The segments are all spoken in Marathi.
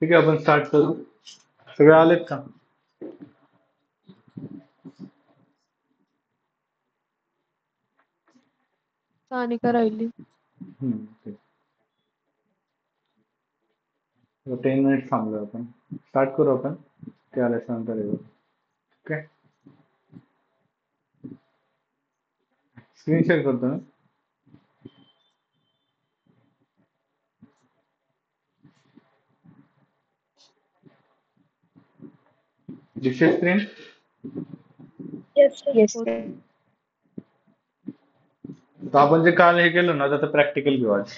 ठीक आहे, आपण स्टार्ट करू. सगळे आलेत का? सानिका राहिली. 10 मिनिट थांबलो आपण. स्टार्ट करू आपण. ते आल्याच्यानंतर येऊ. ओके. स्क्रीन शेअर करतो मी. दिसते स्क्रीन? येस. तर आपण जे काल हे केलं ना त्याचं प्रॅक्टिकल घेऊ आज.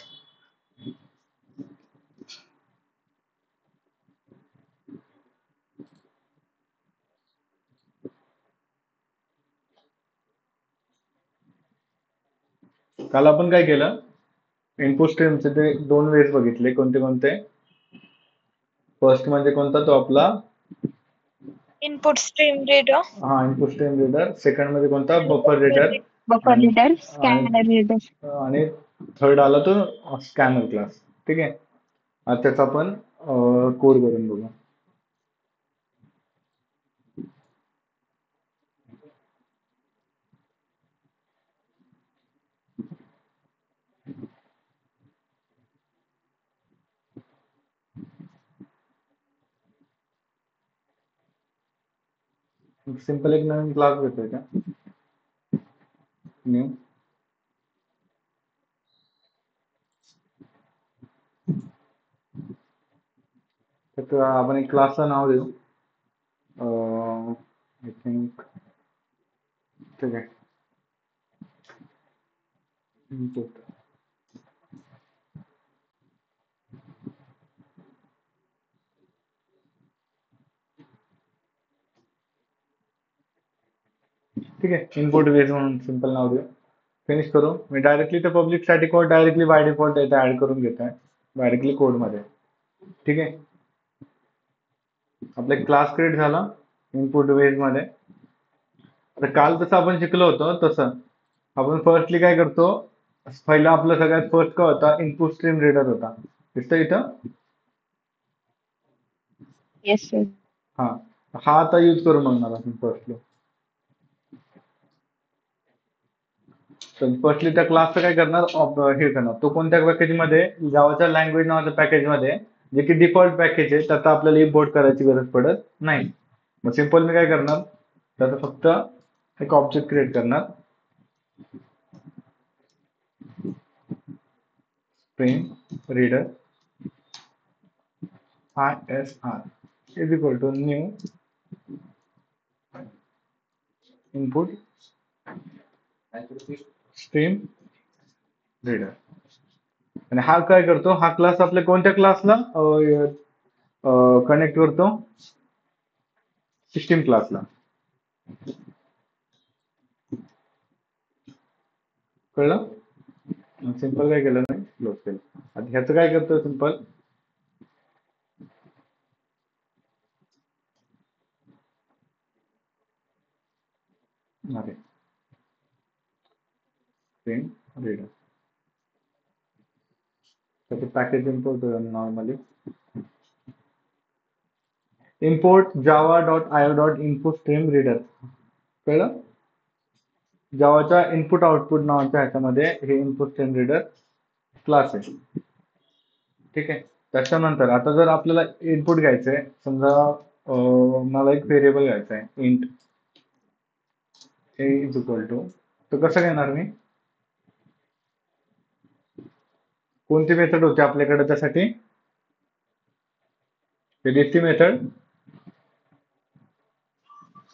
काल आपण काय केलं, इनपुट स्ट्रीमचे ते 2 वेज बघितले. कोणते कोणते? फर्स्ट म्हणजे कोणता? तो आपला इनपुट स्ट्रीम रीडर. हा, इनपुट स्ट्रीम रीडर. सेकंड मध्ये कोणता? Buffer reader. Buffer reader, scanner reader. आणि थर्ड आला तो स्कॅनर क्लास. ठीक आहे. आता त्याचा आपण कोड करून बघू. सिंपल एक नवीन क्लास घेतोय का? न्यू. तर आपण एक क्लासला नाव देऊ. आय थिंक ठीक आहे. इनपुट. ठीक आहे. इनपुट वेज म्हणून सिंपल नाव देऊ. फिनिश करू. मी डायरेक्टली तर public static code directly by default इथे ऍड करून घेत आहे डायरेक्टली कोड मध्ये. ठीक आहे. आपला क्लास क्रिएट झाला इनपुट वेज मध्ये. तर काल जसं आपण शिकलो होतो तसं आपण फर्स्टली काय करतो, पहिला आपलं सगळ्यात फर्स्ट काय होता? इनपुट स्ट्रीम रीडर होता. दिसतं इथं? Yes sir. हा आता यूज करून बघणार आपण फर्स्टली. तर फर्स्टली त्या क्लासचं काय करणार, हे करणार. तो कोणत्या पॅकेजमध्ये? जावाच्या लँग्वेज नावाच्या पॅकेजमध्ये, जे की डिफॉल्ट पॅकेज आहे, त्याचा आपल्याला इम्पोर्ट करायची गरज पडत नाही. मग सिंपल मी काय करणार, त्याचा फक्त एक ऑब्जेक्ट क्रिएट करणार. Stream reader ISR is equal to new input stream reader. आणि हा काय करतो, हा क्लास आपल्या कोणत्या क्लासला कनेक्ट करतो? सिस्टीम क्लासला. कळलं? सिंपल काय केलं नाही, क्लोज केलं. आता ह्याचं काय करतो सिंपल, स्ट्रीम रीडर त्याचे package import normally import java.io.input stream reader. कळलं? जावाच्या इनपुट आउटपुट नावाच्या ह्याच्यामध्ये हे इनपुट स्ट्रीम रीडर क्लास आहे. ठीक आहे. त्याच्यानंतर आता जर आपल्याला इनपुट घ्यायचंय, समजा मला एक व्हेरिएबल घ्यायचा आहे int a is equal to, तर कसं घेणार मी? कोणती मेथड होती आपल्याकडे त्यासाठी? ती मेथड.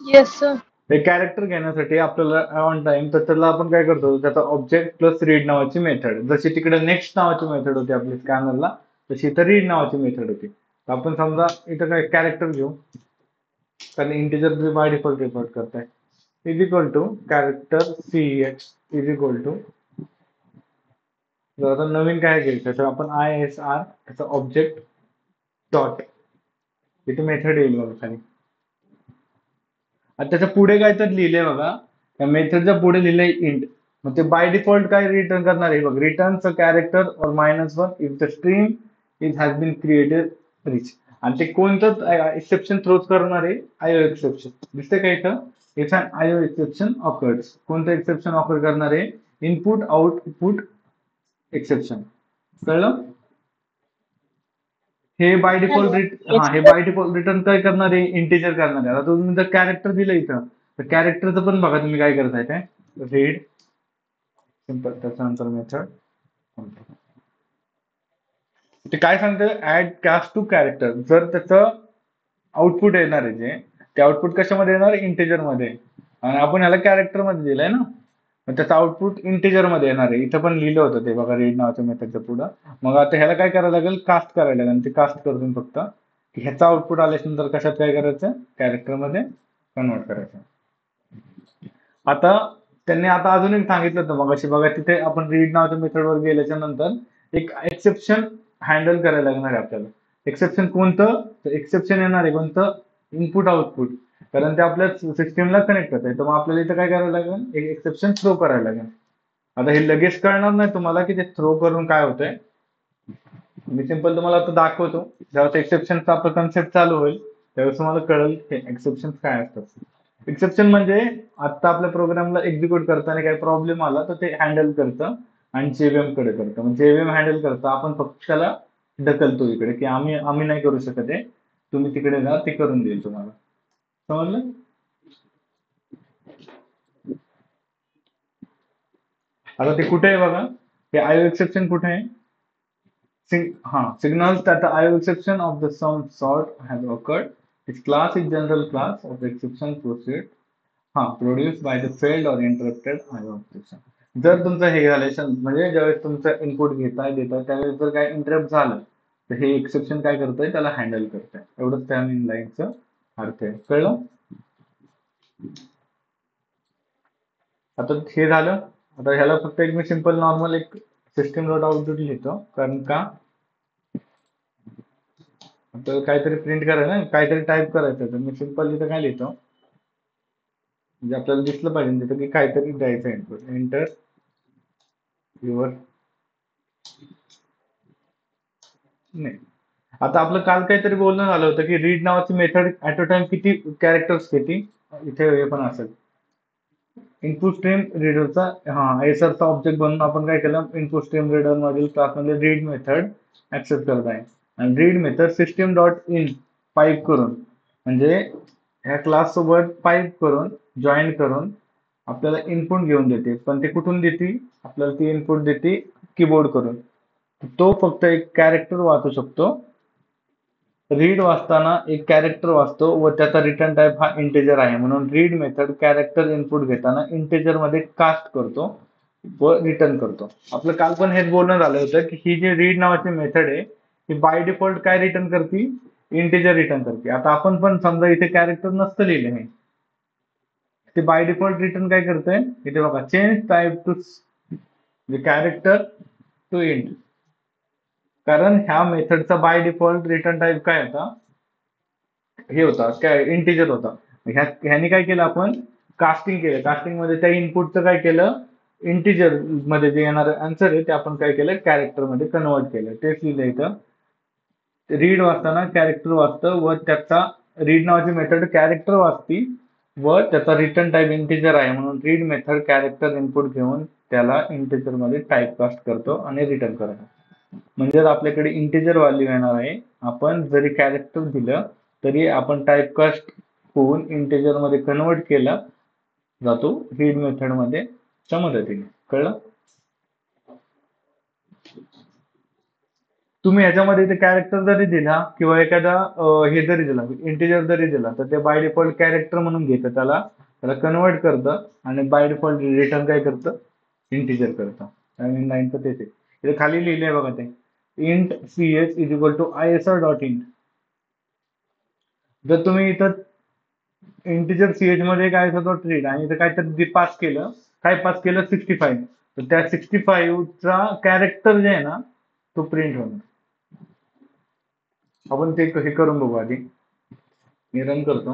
Yes sir. एक कॅरेक्टर घेण्यासाठी आपल्याला ऑन टाइम, तर त्याला आपण काय करतो, त्याचा ऑब्जेक्ट प्लस रीड नावाची मेथड. जशी तिकडे नेक्स्ट नावाची मेथड होती आपली स्कॅनरला, तशी इथं रीड नावाची मेथड होती. तर आपण समजा इथं काय कॅरेक्टर घेऊ, कारण इंटिजर बाय डिफॉल्ट रिपोर्ट करताय. Is equal to character CH is equal to, जर आता नवीन काय घ्यायचं तर आपण ISR त्याचा ऑब्जेक्ट डॉट, इथे मेथड येईल बघा खाली. आता त्याच्या पुढे काय तर लिहिलंय बघा, त्या मेथडच्या पुढे लिहिलंय इंट. मग ते बाय डिफॉल्ट काय रिटर्न करणार आहे बघ, return a character or -1 if the stream is has been created reach. आणि ते कोणतं एक्सेप्शन थ्रोच करणार आहे? IO exception. दिसतंय का इथं? इथं आयओ एक्सेप्शन ऑकर्स. कोणतं एक्सेप्शन ऑकर करणार आहे? Input output exception. कळलं? हे बाय डिफॉल्ट Yes, हे बाय डिफॉल्ट रिटर्न काय करणार आहे? इंटिजर करणार आहे. आता तुम्ही जर कॅरेक्टर दिलं इथं, तर कॅरेक्टरचं पण बघा तुम्ही काय करताय ते. रीड सिंपल, त्याच्यानंतर मेथड. ते काय सांगतं? Add cast to character. जर त्याचं आउटपुट येणार आहे जे, ते आउटपुट कशामध्ये येणार? इंटिजर मध्ये. आणि आपण ह्याला कॅरेक्टर मध्ये दिलंय ना, मग त्याचं आउटपुट इंटिजर मध्ये येणार आहे. इथं पण लिहिलं होतं ते बघा, रीड नावाच्या मेथडच्या पुढं. मग आता ह्याला काय करायला लागेल? कास्ट करायला लागेल. ते कास्ट करतो फक्त की ह्याचा आउटपुट आल्यानंतर कशात काय करायचं? कॅरेक्टर मध्ये कन्वर्ट करायचं. आता त्यांनी आता अजून एक सांगितलं होतं मग अशी बघा, तिथे आपण रीड नावाच्या मेथडवर गेल्याच्या नंतर एक एक्सेप्शन हँडल करायला लागणार आहे आपल्याला. एक्सेप्शन कोणतं? एक्सेप्शन येणार आहे कोणतं? Input output. कारण ते आपल्या सिस्टीमला कनेक्ट करत आहे. तर मग आपल्याला इथं काय करायला लागेल? एक एक्सेप्शन थ्रो करायला लागेल. आता हे लगेच कळणार नाही तुम्हाला की ते थ्रो करून काय होतंय. मी सिंपल तुम्हाला आता दाखवतो. जेव्हा एक्सेप्शनचा आपला कन्सेप्ट चालू होईल त्यावेळेस तुम्हाला कळेल हे एक्सेप्शन काय असतात. एक्सेप्शन म्हणजे आता आपल्या प्रोग्रामला एक्झिक्यूट करताना काही प्रॉब्लेम आला तर ते हँडल करतं आणि जेव्हीएम कडे करतं. म्हणजे जेव्हीएम हँडल करतं, आपण फक्त त्याला ढकलतो इकडे की आम्ही नाही करू शकत आहे, तुम्ही तिकडे जा, ते करून देईल तुम्हाला. समजलं? आता ते कुठे आहे बघा, हे आयओ एक्सेप्शन कुठे आहे? Signals that the IO exception of the some sort has occurred. Its class is general class of the exception produced by the failed or interrupted IO exception. जर तुमचं हे झालं म्हणजे ज्यावेळेस तुमचं इनपुट घेताय देताय त्यावेळेस जर काय इंटरप्ट झालं तर हे एक्सेप्शन काय करतंय? त्याला हँडल करतंय. एवढंच त्या मेन लाईनचं अर्थ आहे. कळलं? आता हे झालं. आता ह्याला फक्त एक मी सिंपल नॉर्मल एक सिस्टम डॉट आउटपुट लिहितो, कारण का तर काहीतरी प्रिंट करायला ना, काहीतरी टाईप करायचं. तर मी सिंपल इथं काय लिहितो, म्हणजे आपल्याला दिसलं पाहिजे तिथं की काहीतरी द्यायचं इनपुट. एंटर युअर नाही. आता आपलं काल काहीतरी बोलणं झालं होतं की रीड नावाची मेथड ऍट अ टाइम किती कॅरेक्टर्स घेते. इथे हे पण असेल. इनपुट स्ट्रीम रीडरचा एसरचा ऑब्जेक्ट बनवून आपण काय केलं? इनपुट स्ट्रीम रीडर मधील क्लासमध्ये रीड मेथड ऍक्सेस करत आहे. आणि read method system dot in pipe करून, म्हणजे ह्या क्लास सोबत पाईप करून जॉईन करून आपल्याला इनपुट घेऊन देते. पण ते कुठून देते? आपल्याला ती इनपुट देते कीबोर्ड करून. तो फक्त एक कॅरेक्टर वाचू शकतो. रीड वाचताना एक कॅरेक्टर वाचतो व त्याचा रिटर्न टाइप हा इंटेजर आहे. म्हणून रीड मेथड कॅरेक्टर इनपुट घेताना इंटेजर मध्ये कास्ट करतो व रिटर्न करतो. आपलं काल पण हेच बोलणं झालं होतं की ही जी रीड नावाची मेथड आहे ही बाय डिफॉल्ट काय रिटर्न करते? इंटेजर रिटर्न करते. आता आपण पण समजा इथे कॅरेक्टर नसतं लिहिलं हे, ते बाय डिफॉल्ट रिटर्न काय करतंय? इथे बघा, change type to character to int. कारण ह्या मेथडचा बाय डिफॉल्ट रिटर्न टाइप काय होता? हे होता काय? इंटिजर होता. ह्याने काय केलं? आपण कास्टिंग केलं. कास्टिंग मध्ये त्या इनपुटचं काय केलं? इंटिजर मध्ये जे येणार आन्सर आहे ते आपण काय केलं? कॅरेक्टर मध्ये कन्वर्ट केलं. तेच लिहिलं इथं. रीड वाचताना कॅरेक्टर वाचतं व त्याचा रीड नावाची मेथड कॅरेक्टर वाचती व त्याचा रिटर्न टाइप इंटिजर आहे. म्हणून रीड मेथड कॅरेक्टर इनपुट घेऊन त्याला इंटिजर मध्ये टाइप कास्ट करतो आणि रिटर्न करतो. म्हणजे आपल्याकडे इंटिजर व्हॅल्यू येणार आहे. आपण जरी कॅरेक्टर दिलं तरी आपण टाइपकास्ट होऊन इंटिजर मध्ये कन्वर्ट केला जातो रीड मेथड मध्ये च्या मदतीने. कळलं? तुम्ही ह्याच्यामध्ये इथे कॅरेक्टर जरी दिला किंवा एखादा हे जरी दिला, इंटिजर जरी दिला, तर ते बाय डिफॉल्ट कॅरेक्टर म्हणून घेतं, त्याला कन्वर्ट करतं आणि बाय डिफॉल्ट रिटर्न काय करतं? इंटिजर करतं. आणि नाईनचं तेच आहे. इथे खाली लिहिलंय बघा ते, int ch is equal to isr dot int. जर तुम्ही इथं इंटिजर ch मध्ये काय होतं? ट्रीट, आणि इथं काहीतरी पास केलं, काय पास केलं? 65. तर त्या 65 चा कॅरेक्टर जे आहे ना तो प्रिंट होणार. आपण ते हे करून बघू आधी. मी रन करतो.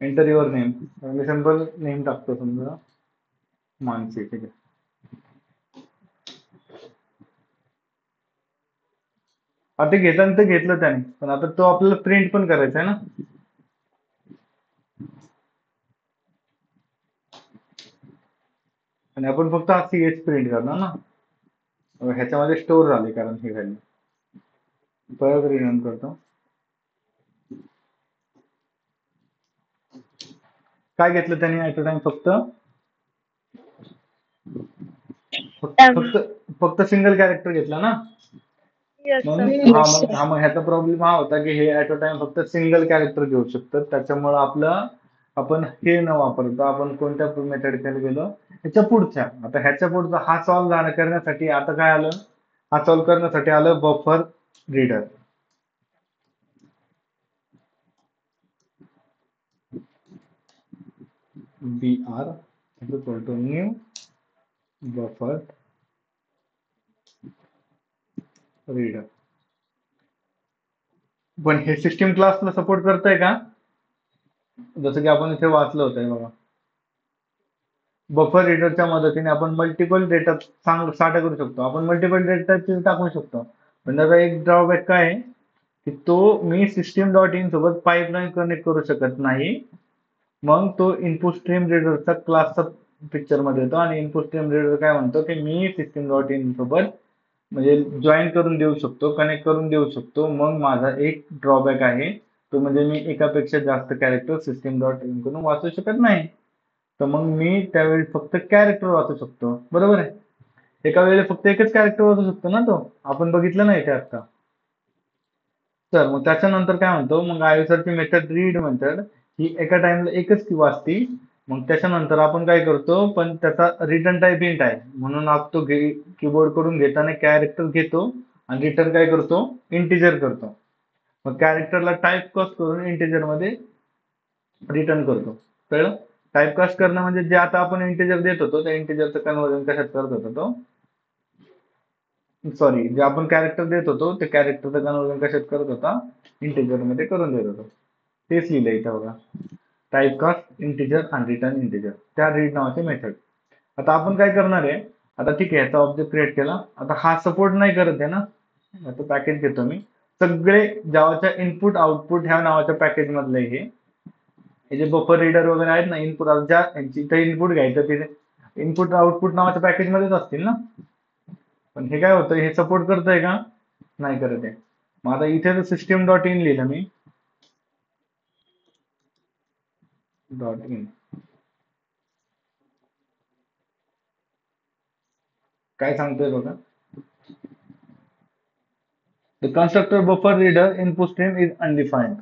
Enter your name. Me simple name टाकतो समजा मानसी. ठीक आहे. आता घेताना तर घेतलं त्याने, पण आता तो आपल्याला प्रिंट पण करायचा आहे ना. आणि आपण फक्त हा सीएच प्रिंट करणार ना. ह्याच्यामध्ये स्टोर झाले कारण ही व्हॅल्यू. परत रिनम करतो. काय घेतलं त्याने ऍट अ टाइम? फक्त फक्त फक्त सिंगल कॅरेक्टर घेतला ना. Yes, मग sir. मग ह्याचा प्रॉब्लेम हा होता की हे ऍट अ टाइम फक्त सिंगल कॅरेक्टर घेऊ शकतात. त्याच्यामुळे आपण हे न वापरता आपण कोणत्या मेथडकडे गेलो, ह्याच्या पुढच्या. आता ह्याच्या पुढचा हा सॉल्व्ह करण्यासाठी आता काय आलं, हा सॉल्व्ह करण्यासाठी आलं buffer reader. BR equal to new buffer reader. पण हे सिस्टीम क्लासला सपोर्ट करतंय का? जसं की आपण इथे वाचलं होतं बघा, बफर रीडरच्या मदतीने आपण मल्टिपल डेटा साठा करू शकतो. आपण मल्टिपल डेटा टाकू शकतो. पण त्याचा एक ड्रॉबॅक काय आहे की तो मी सिस्टीम डॉट इन सोबत पाईपलाईन कनेक्ट करू शकत नाही. मग तो इनपुट स्ट्रीम रीडरचा क्लासचा पिक्चर मध्ये येतो आणि इनपुट स्ट्रीम रीडर काय म्हणतो की मी सिस्टीम डॉट इन सोबत म्हणजे जॉईन करून देऊ शकतो, कनेक्ट करून देऊ शकतो. मग माझा एक ड्रॉबॅक आहे, तो म्हणजे मी एकापेक्षा जास्त कॅरेक्टर सिस्टीम डॉट इन करून वाचू शकत नाही. तर मग मी त्यावेळी फक्त कॅरेक्टर वाचू शकतो. बरोबर आहे. एका वेळेला फक्त एकच कॅरेक्टर वाचू शकतो ना तो, आपण बघितलं नाही ते आता. तर मग त्याच्यानंतर काय म्हणतो, मग आयुसरची मेथड रीड मेथड ही एका टाइमला एकच की वाचती. मग त्याच्यानंतर आपण काय करतो, पण त्याचा रिटर्न टाइप इंट आहे म्हणून आपण तो कीबोर्ड कडून घेताना कॅरेक्टर घेतो आणि रिटर्न काय करतो, इंटिजर करतो. मग कॅरेक्टरला टाइप कास्ट करून इंटिजर मध्ये रिटर्न करतो. कळलं? टाइपकास्ट करणं म्हणजे जे आता आपण इंटिजर देत होतो त्या इंटिजरचं कन्व्हर्जन कशात करत होतो तो, सॉरी, जे आपण कॅरेक्टर देत होतो ते कॅरेक्टरचं कन्व्हर्जन कशात करत होता, इंटिजर मध्ये करून देत होतो. तेच लिहिलं इथं बघा, टाइपकास्ट इंटिजर आणि रिटर्न इंटिजर, त्या रीड नावाची मेथड. आता आपण काय करणार आहे, आता ठीक आहे याचा ऑब्जेक्ट क्रिएट केला. आता हा सपोर्ट नाही करत आहे ना, आता पॅकेज घेतो मी. सगळे जावाच्या इनपुट आउटपुट ह्या नावाच्या पॅकेज मधले हे जे बफर रीडर वगैरे आहेत ना, इनपुट ज्या जिथे इनपुट घ्यायचं तिथे इनपुट आउटपुट नावाच्या पॅकेज मध्येच असतील ना. पण हे काय होतं, हे सपोर्ट करतंय का? नाही करत आहे. मग आता इथे तर सिस्टीम डॉट इन लिहिलं मी, डॉट इन. काय सांगतोय बघा, the constructor buffer reader input stream is undefined.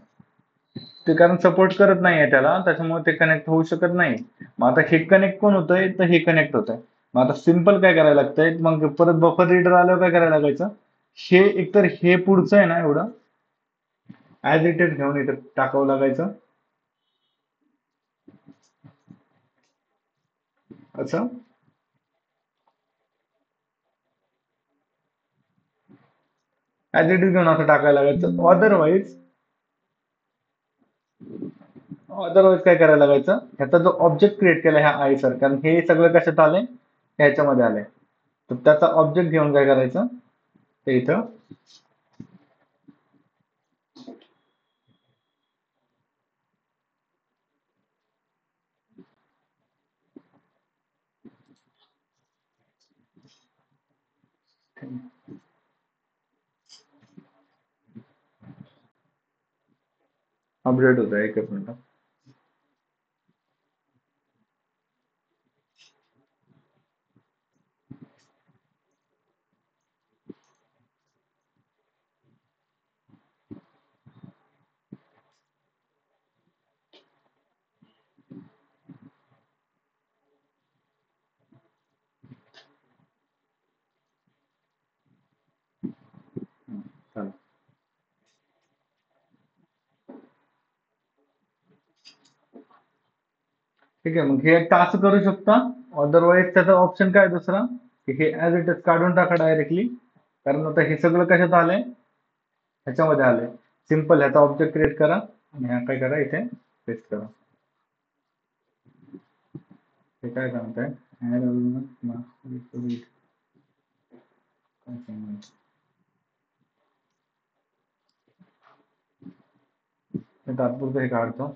ते कारण सपोर्ट करत नाहीये त्याला, त्याच्यामुळे ते कनेक्ट होऊ शकत नाही. मग आता हे कनेक्ट कोण होतंय, तर हे कनेक्ट होतंय. मग आता सिंपल काय करायला लागतंय, मग परत बफर रीडर आल्यावर काय करायला लागायचं, हे एकतर हे पुढचं आहे ना एवढं ऍज इट इज घेऊन इथं टाकावं लागायचं असं. ऍज इट इज घेऊन असं टाकायला लागायचं. अदरवाईज काय करायला लागायचं, ह्याचा जो ऑब्जेक्ट क्रिएट केला ह्या आय सर, कारण हे सगळं कशात आलंय, ह्याच्यामध्ये आलंय. तर त्याचा ऑब्जेक्ट घेऊन काय करायचं, ते इथं अपडेट होत आहे. एकच मिनिट. चालेल. ठीक आहे, मग हे एकटा असं करू शकता. अदरवाईज त्याचा ऑप्शन काय दुसरा, की हे ऍज इट इज काढून टाका डायरेक्टली. कारण आता हे सगळं कशात आलंय, ह्याच्यामध्ये आलंय. सिंपल ह्याचा ऑब्जेक्ट क्रिएट करा आणि ह्या काय करा, इथे पेस्ट करा. हे काय सांगताय ऍड रीड तात्पुरतं हे काढतो.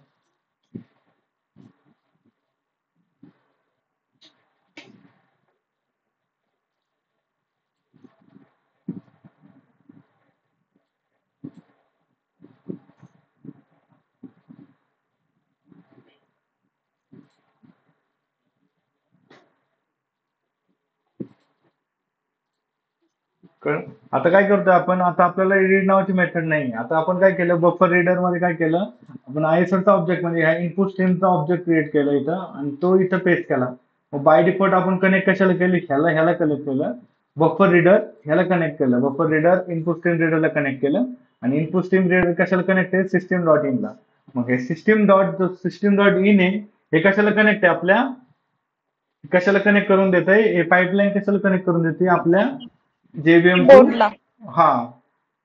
आता काय करतोय आपण, आता आपल्याला रीड नावाची मेथड नाही. आता आपण काय केलं, बफर रीडर मध्ये काय केलं, आपण आयएसओचा ऑब्जेक्ट म्हणजे ह्या इनपुट स्ट्रीमचा ऑब्जेक्ट क्रिएट केला इथं आणि तो इथं पेस्ट केला. मग बाय डिफॉल्ट आपण कनेक्ट कशाला केली, ह्याला कनेक्ट केलं. बफर रीडर ह्याला कनेक्ट केलं. बफर रीडर इनपुट स्ट्रीम रीडरला कनेक्ट केलं आणि इनपुट स्ट्रीम रीडर कशाला कनेक्ट आहे, सिस्टीम डॉट इनला. मग हे सिस्टीम डॉट इन आहे, हे कशाला कनेक्ट आहे, आपल्या कशाला कनेक्ट करून देत आहे, हे पाईपलाईन कशाला कनेक्ट करून देते, आपल्या JVM बोर्डला. हा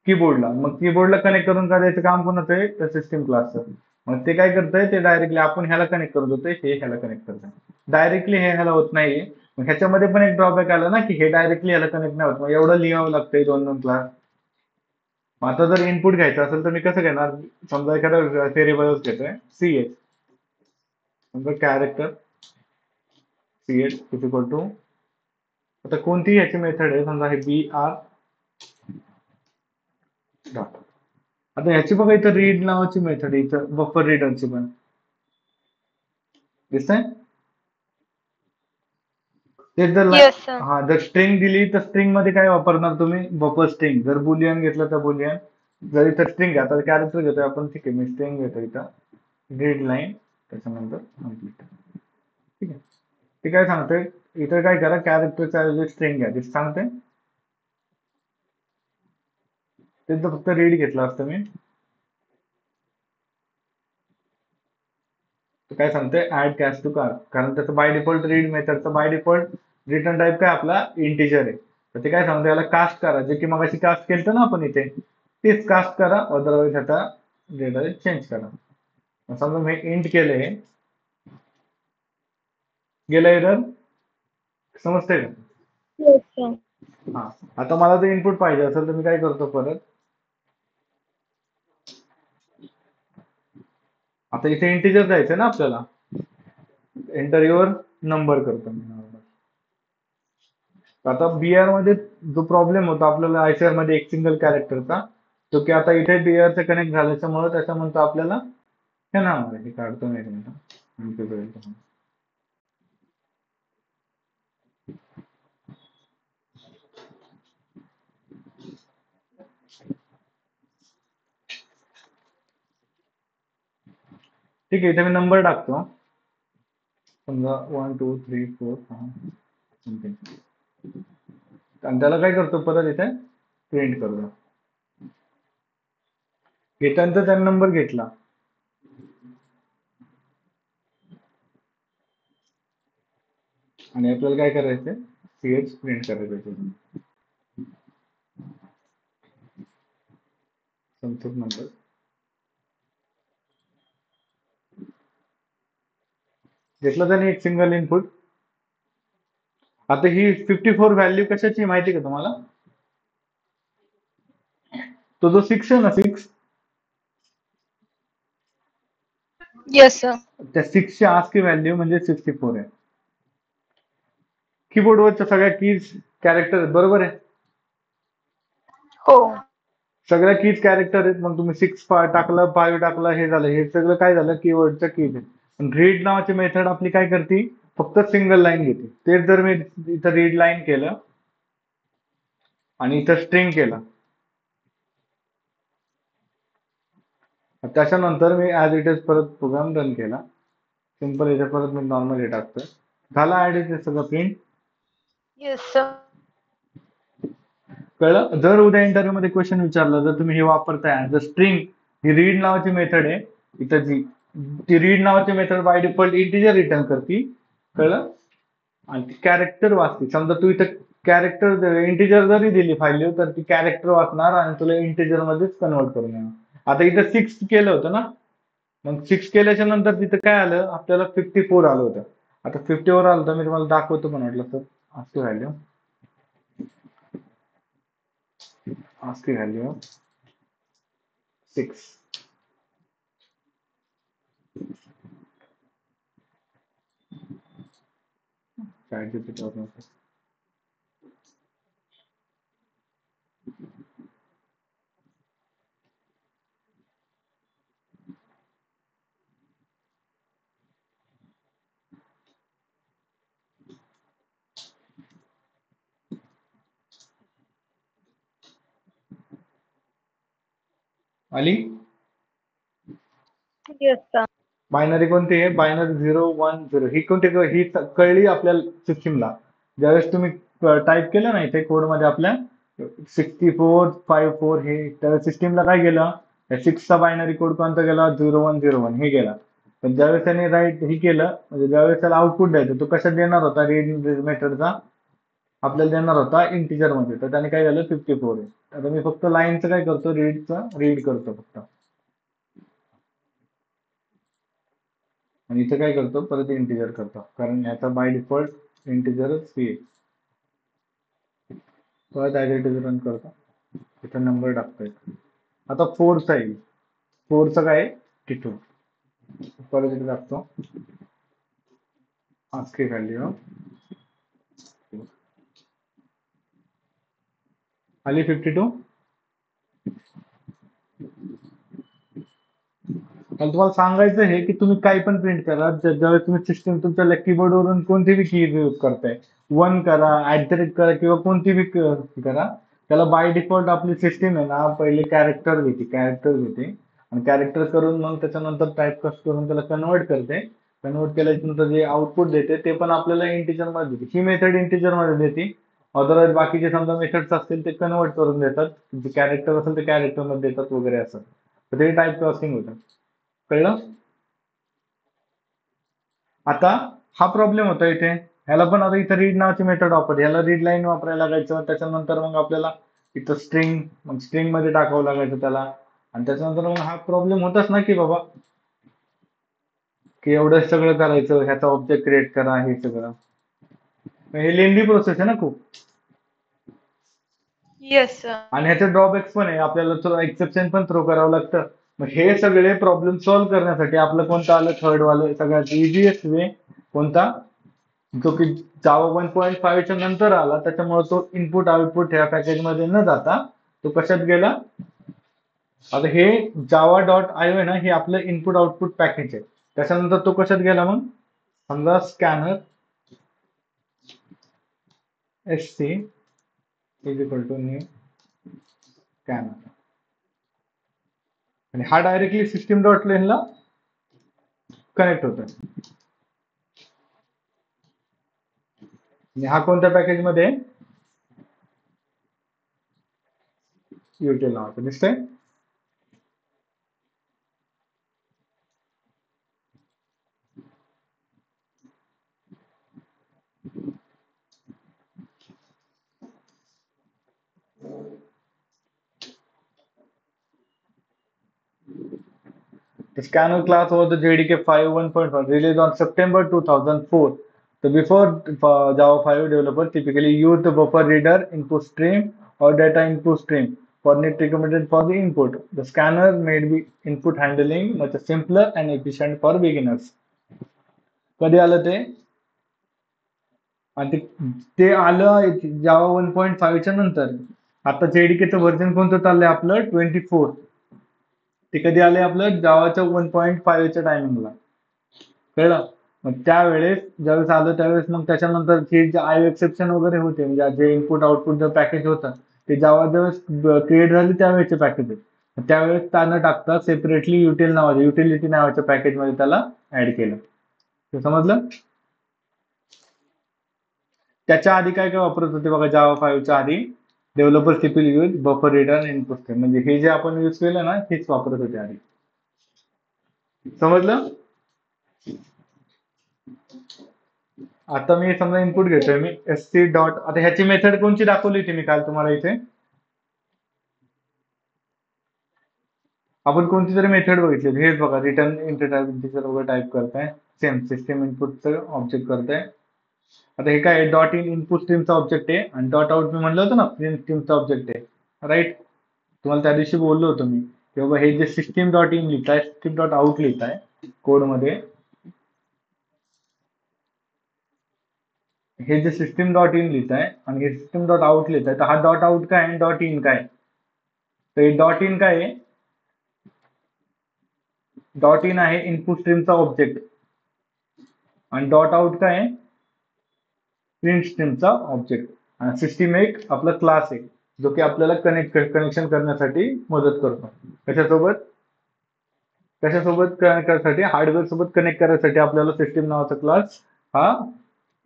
कीबोर्डला. मग कीबोर्डला कनेक्ट करून करायचं काम कोणाचं आहे, तर सिस्टीम क्लासचं. मग ते काय करतंय, ते डायरेक्टली आपण ह्याला कनेक्ट करत होतोय, हे ह्याला कनेक्ट करतोय. डायरेक्टली हे ह्याला होत नाहीये. मग ह्याच्यामध्ये पण एक ड्रॉबॅक आला ना, की हे डायरेक्टली ह्याला कनेक्ट नाही होत. मग एवढं लिहावं लागतंय 2 क्लास. आता जर इनपुट घ्यायचं असेल तर मी कसं घेणार, समजा एखादा व्हेरिएबल घेतोय CH, समजा कॅरेक्टर CH इक्वल टू, आता कोणती ह्याची मेथड आहे, समजा हे BR डॉट. आता ह्याची बघा इथं रीड नावाची मेथड आहे, इथं बफर रीडरची पण दिसतंय. ते जर Yes, sir. हा जर स्ट्रिंग दिली तर स्ट्रिंग मध्ये काय वापरणार तुम्ही, बफर स्ट्रिंग. जर बुलियन घेतलं तर बुलियन. जर इथं स्ट्रिंग आता कॅरेक्टर घेतोय आपण, ठीक आहे, मी स्ट्रिंग घेतो इथं रीड लाईन, त्याच्यानंतर कम्प्लीट. ठीक आहे. ते काय सांगतोय इथं, काय करा, कॅरेक्टरच्या ऐवजी स्ट्रिंग घ्या, ते सांगते. तिथं फक्त रीड घेतलं असतं मी. तर काय सांगतोय, ऍड कॅश टू कार, कारण त्याचं बाय डिफॉल्ट रीड मेथडचं बाय डिफॉल्ट रिटर्न टाईप काय आपला इंटिजर आहे. तर ते काय सांगतो, याला कास्ट करा, जे की मगाशी कास्ट केलं ना आपण इथे, तेच कास्ट करा, अदरवाईज आता डेटा चेंज करा. समजा मी इंट केलंय, गेलं एरर, समजतंय का. Yes, sir. हा, आता मला जर इनपुट पाहिजे असेल तर मी काय करतो, परत आता इथे इंटिजर द्यायचं ना आपल्याला, एंटर युअर नंबर करतो मी. आता BR मध्ये जो प्रॉब्लेम होता आपल्याला ICR मध्ये एक सिंगल कॅरेक्टरचा, तो की आता इथे BR चं कनेक्ट झाल्याच्यामुळे त्याच्यानंतर आपल्याला हे नाव आहे, हे काढतो मी एक मिनिट. ठीक आहे, इथे मी नंबर टाकतो, समजा 1 2 3 4 5 आणि त्याला काय करतो, परत इथे प्रिंट करतो. घेताना त्याने नंबर घेतला आणि आपल्याला काय करायचंय, CH प्रिंट करायचं, संतुर नंबर. घेतलं त्याने एक सिंगल इनपुट. आता ही 54 व्हॅल्यू कशाची माहिती का तुम्हाला, तो जो 6 आहे ना, 6, Yes, sir. त्या 6 ची ASCII व्हॅल्यू म्हणजे 64 आहे. कीबोर्डवरच्या सगळ्या कीज कॅरेक्टर आहेत, बरोबर आहे. हो. सगळ्या कीज कॅरेक्टर आहेत. मग तुम्ही 6 टाकलं, 5 टाकलं, हे झालं, हे सगळं काय झालं, कीवर्डच्या कीज आहेत. पण रीड नावाची मेथड आपली काय करते, फक्त सिंगल लाईन घेते. तेच जर मी इथं रीड लाईन केलं आणि इथं स्ट्रिंग केलं, त्याच्यानंतर मी ऍज इट इज परत प्रोग्राम रन केला, सिंपल. इथे परत मी नॉर्मल हे टाकतोय, झाला ऍड इट इज सगळं प्रिंट. Yes, sir. कळलं. जर उद्या इंटरव्ह्यू मध्ये क्वेश्चन विचारलं, जर तुम्ही हे वापरताय as a string, he read नावाची मेथड आहे इथं, ती रीड नावाची method by default integer return करते, कळलं, आणि ती कॅरेक्टर वाचते. समजा तू इथं कॅरेक्टर इंटिजर जरी दिली फाईल, तर ती कॅरेक्टर वाचणार आणि तुला इंटिजर मध्येच कन्वर्ट करून येणार. आता इथं 6 केलं होतं ना, मग 6 केल्याच्या नंतर तिथं काय आलं, आपल्याला 54 आलं होतं. आता 50 वर आलं तर मी तुम्हाला दाखवतो पण म्हटलं तर असती व्हॅल्यू असती व्हॅल्यू 6. चॅट जीपीटी वर नव्हतं. आली Yes, sir. बायनरी कोणती आहे? बायनरी 0 1 0. ही कोणती ही कळली आपल्या सिस्टीमला ज्यावेळेस तुम्ही टाईप केलं ना इथे कोड मध्ये आपल्या 6454 हे त्यावेळेस सिस्टीमला काय गेलं? 6 चा बायनरी कोड कोणता गेला? 0101 हे गेला. पण ज्यावेळेस त्याने राईट हे केलं म्हणजे ज्यावेळेस त्याला आउटपुट द्यायचं तो कशात देणार होता? रीड मेथडचा आपल्याला देणार होता इंटिजर मध्ये. तर त्याने काय झालं 54 आहे. आता मी फक्त लाईनचं काय करतो? रीड करतो फक्त आणि इथे काय करतो? परत इंटिजर करतो कारण याचा बाय डिफॉल्ट इंटिजरच आहे. परत ऍडिटिव्ह रन करतो इथे नंबर टाकतोय. आता 4चा येईल. 4चा काय आहे? T2. परत इथे टाकतो ASCII व्हॅल्यू आली 52. आणि तुम्हाला सांगायचं आहे की तुम्ही काही पण प्रिंट करा ज्यावेळेस तुम्ही सिस्टीम तुमच्या कीबोर्ड वरून कोणती की यूज करताय 1 करा @ करा किंवा कोणती बी करा त्याला बाय डिफॉल्ट आपली सिस्टीम आहे ना पहिले कॅरेक्टर घेते आणि कॅरेक्टर करून मग त्याच्यानंतर टाईप कास्ट करून त्याला कन्वर्ट करते. कन्वर्ट केल्यानंतर जे आउटपुट देते ते पण आपल्याला इंटिजर मध्ये देते. ही मेथड इंटिजर मध्ये देते. अदरवाईज बाकीचे समजा मेथड्स असतील ते कन्वर्ट करून देतात. जे कॅरेक्टर असेल ते कॅरेक्टर मध्ये देतात वगैरे असं. तर ते टाईप कास्टिंग होतं. कळलं? आता हा प्रॉब्लेम होता इथे. ह्याला पण आता इथं रीड नावाची मेथड वापर ह्याला रीड लाईन वापरायला लागायचं. त्याच्यानंतर मग आपल्याला इथं स्ट्रिंग मध्ये टाकावं लागायचं त्याला आणि त्याच्यानंतर मग हा प्रॉब्लेम होताच ना की बाबा की एवढं सगळं करायचं ह्याचा ऑब्जेक्ट क्रिएट करा हे सगळं. हे लेंदी प्रोसेस आहे ना खूप. Yes, sir. आणि ह्याचे ड्रॉबॅक्स पण आहे आपल्याला थोडं एक्सेप्शन पण थ्रो करावं लागतं. मग हे सगळे प्रॉब्लेम सॉल्व्ह करण्यासाठी आपलं कोणतं आलं थर्ड वालं सगळ्यात इझिएस्ट वे कोणता? जो की जावा 1.5 च्या नंतर आला त्याच्यामुळे तो इनपुट आउटपुट ह्या पॅकेज मध्ये न जाता तो कशात गेला? आता हे जावा डॉट आय आहे ना हे आपलं इनपुट आउटपुट पॅकेज आहे. त्याच्यानंतर तो कशात गेला मग? समजा scanner SC is equal to new scanner आणि हा डायरेक्टली सिस्टीम डॉट ला कनेक्ट होतोय. आणि हा कोणत्या पॅकेज मध्ये आहे? युटीएल नावाचं दिसतंय. The scanner class was the JDK5 1.1 released on September 2004. So before Java 5 developers typically used the buffer reader input stream or data input stream for net recommended for the input. The scanner made the input handling much simpler and efficient for beginners. कधी आलं ते? आणि ते आलं जावा 1.5 च्या नंतर. आता जेडीकेचं व्हर्जन कोणतं चाललंय आपलं 24. ते कधी आले आपलं जावाच्या 1.5 च्या टायमिंगला. कळलं? मग त्यावेळेस ज्यावेळेस आलं त्यावेळेस मग त्याच्यानंतर जे आय एक्सेप्शन वगैरे होते म्हणजे जे इनपुट आउटपुट जे पॅकेज होतं ते जावा ज्यावेळेस क्रिएट झाली त्यावेळेचे पॅकेज आहे. त्यावेळेस त्यानं टाकता सेपरेटली युटिलिटी नावाच्या पॅकेज मध्ये त्याला ऍड केलं. ते समजलं? त्याच्या आधी काय काय वापरत होते बघा जावा 5 च्या आधी developer CPU use buffer reader input stream म्हणजे हे जे आपण यूज केलं ना हेच वापरत होते आधी. समजलं? आता मी समजा इनपुट घेतोय मी SC डॉट आता ह्याची मेथड कोणची दाखवली होती मी काल तुम्हाला इथे? आपण कोणती तरी मेथड बघितली हेच बघा रिटर्न इंटिजर वगैरे टाईप करताय सेम सिस्टीम इनपुटचं ऑब्जेक्ट करतोय. आता हे काय डॉट इन इनपुट स्ट्रीमचा ऑब्जेक्ट आहे आणि डॉट आउट मी म्हणलं होतं ना प्रिंट स्ट्रीमचा ऑब्जेक्ट आहे. राईट, तुम्हाला त्या दिवशी बोललो होतो मी की बाबा हे जे सिस्टीम डॉट इन लिहिताय सिस्टीम डॉट आउट लिहिताय कोडमध्ये, हे जे सिस्टीम डॉट इन लिहिताय आणि हे सिस्टीम डॉट आउट लिहिताय, तर हा डॉट आउट काय आहे डॉट इन काय? तर डॉट इन काय आहे? डॉट इन आहे इनपुट स्ट्रीमचा ऑब्जेक्ट आणि डॉट आउट काय आहे? प्रिंट स्ट्रीमचा ऑब्जेक्ट. आणि सिस्टीम एक आपला क्लास आहे जो की आपल्याला कनेक्शन करण्यासाठी मदत करतो. कशासोबत? कशासोबत कनेक्ट करण्यासाठी? हार्डवेअर सोबत कनेक्ट करण्यासाठी आपल्याला सिस्टीम नावाचा क्लास हा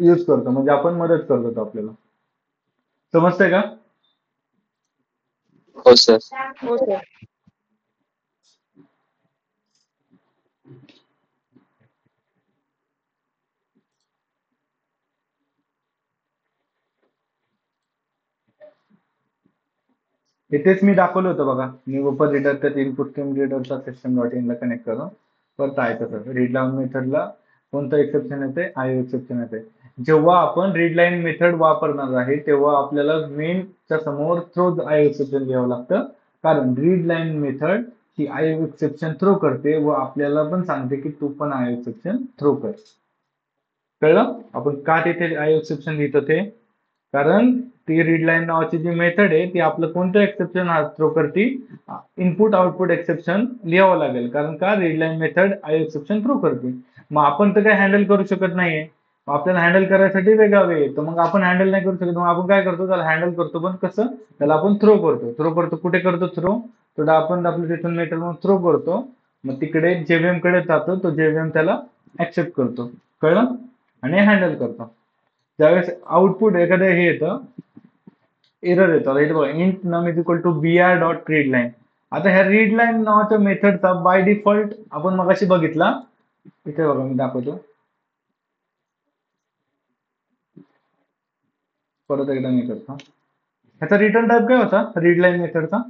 यूज करतो, म्हणजे आपण मदत करतो आपल्याला. समजतंय का? हो सर. हो सर. इथेच मी दाखवलं होतं बघा, मी ओपन रीडर त्यात इनपुट स्ट्रीम रीडरचा सिस्टम डॉट इन ला कनेक्ट करून परत आहे तसं रीड लाईन मेथडला कोणतं एक्सेप्शन येते? आय एक्सेप्शन येते. जेव्हा आपण रीड लाईन मेथड वापरणार आहे तेव्हा आपल्याला मेनच्या समोर थ्रो आय एक्सेप्शन घ्यावं लागतं, कारण रीड लाईन मेथड ही आय एक्सेप्शन थ्रो करते व आपल्याला पण सांगते की तू पण आय एक्सेप्शन थ्रो कर. कळलं आपण का तिथे आय एक्सेप्शन लिहितो ते? कारण ती रीड लाईन नावाची जी मेथड आहे ती आपलं कोणतं एक्सेप्शन थ्रो करते? इनपुट आउटपुट एक्सेप्शन लिहावं लागेल, कारण का read line method I exception throw करते. मग आपण तर काही हँडल करू शकत नाहीये, आपल्याला हँडल करायसाठी वेगळा वे आहे, तर मग आपण हँडल नाही करू शकत. मग आपण काय करतो? त्याला हँडल करतो, पण कसं? त्याला आपण थ्रो करतो. कुठे करतो थ्रो? तर आपण आपलं तिथून मेथड मग थ्रो करतो, मग तिकडे जेव्हीएम कडे जातो, तो जेव्हीएम त्याला ऍक्सेप्ट करतो. कळलं? आणि हँडल करतो. ज्यावेळेस आउटपुट एखादं हे येतं एरर येतो, इथे बघा int num is equal to br dot read line. आता ह्या रीड लाईन नावाच्या मेथडचा बाय डिफॉल्ट आपण मगाशी बघितला, इथे बघा मी दाखवतो परत एकदा मी करतो. ह्याचा रिटर्न टाइप काय होता रीड लाईन मेथडचा?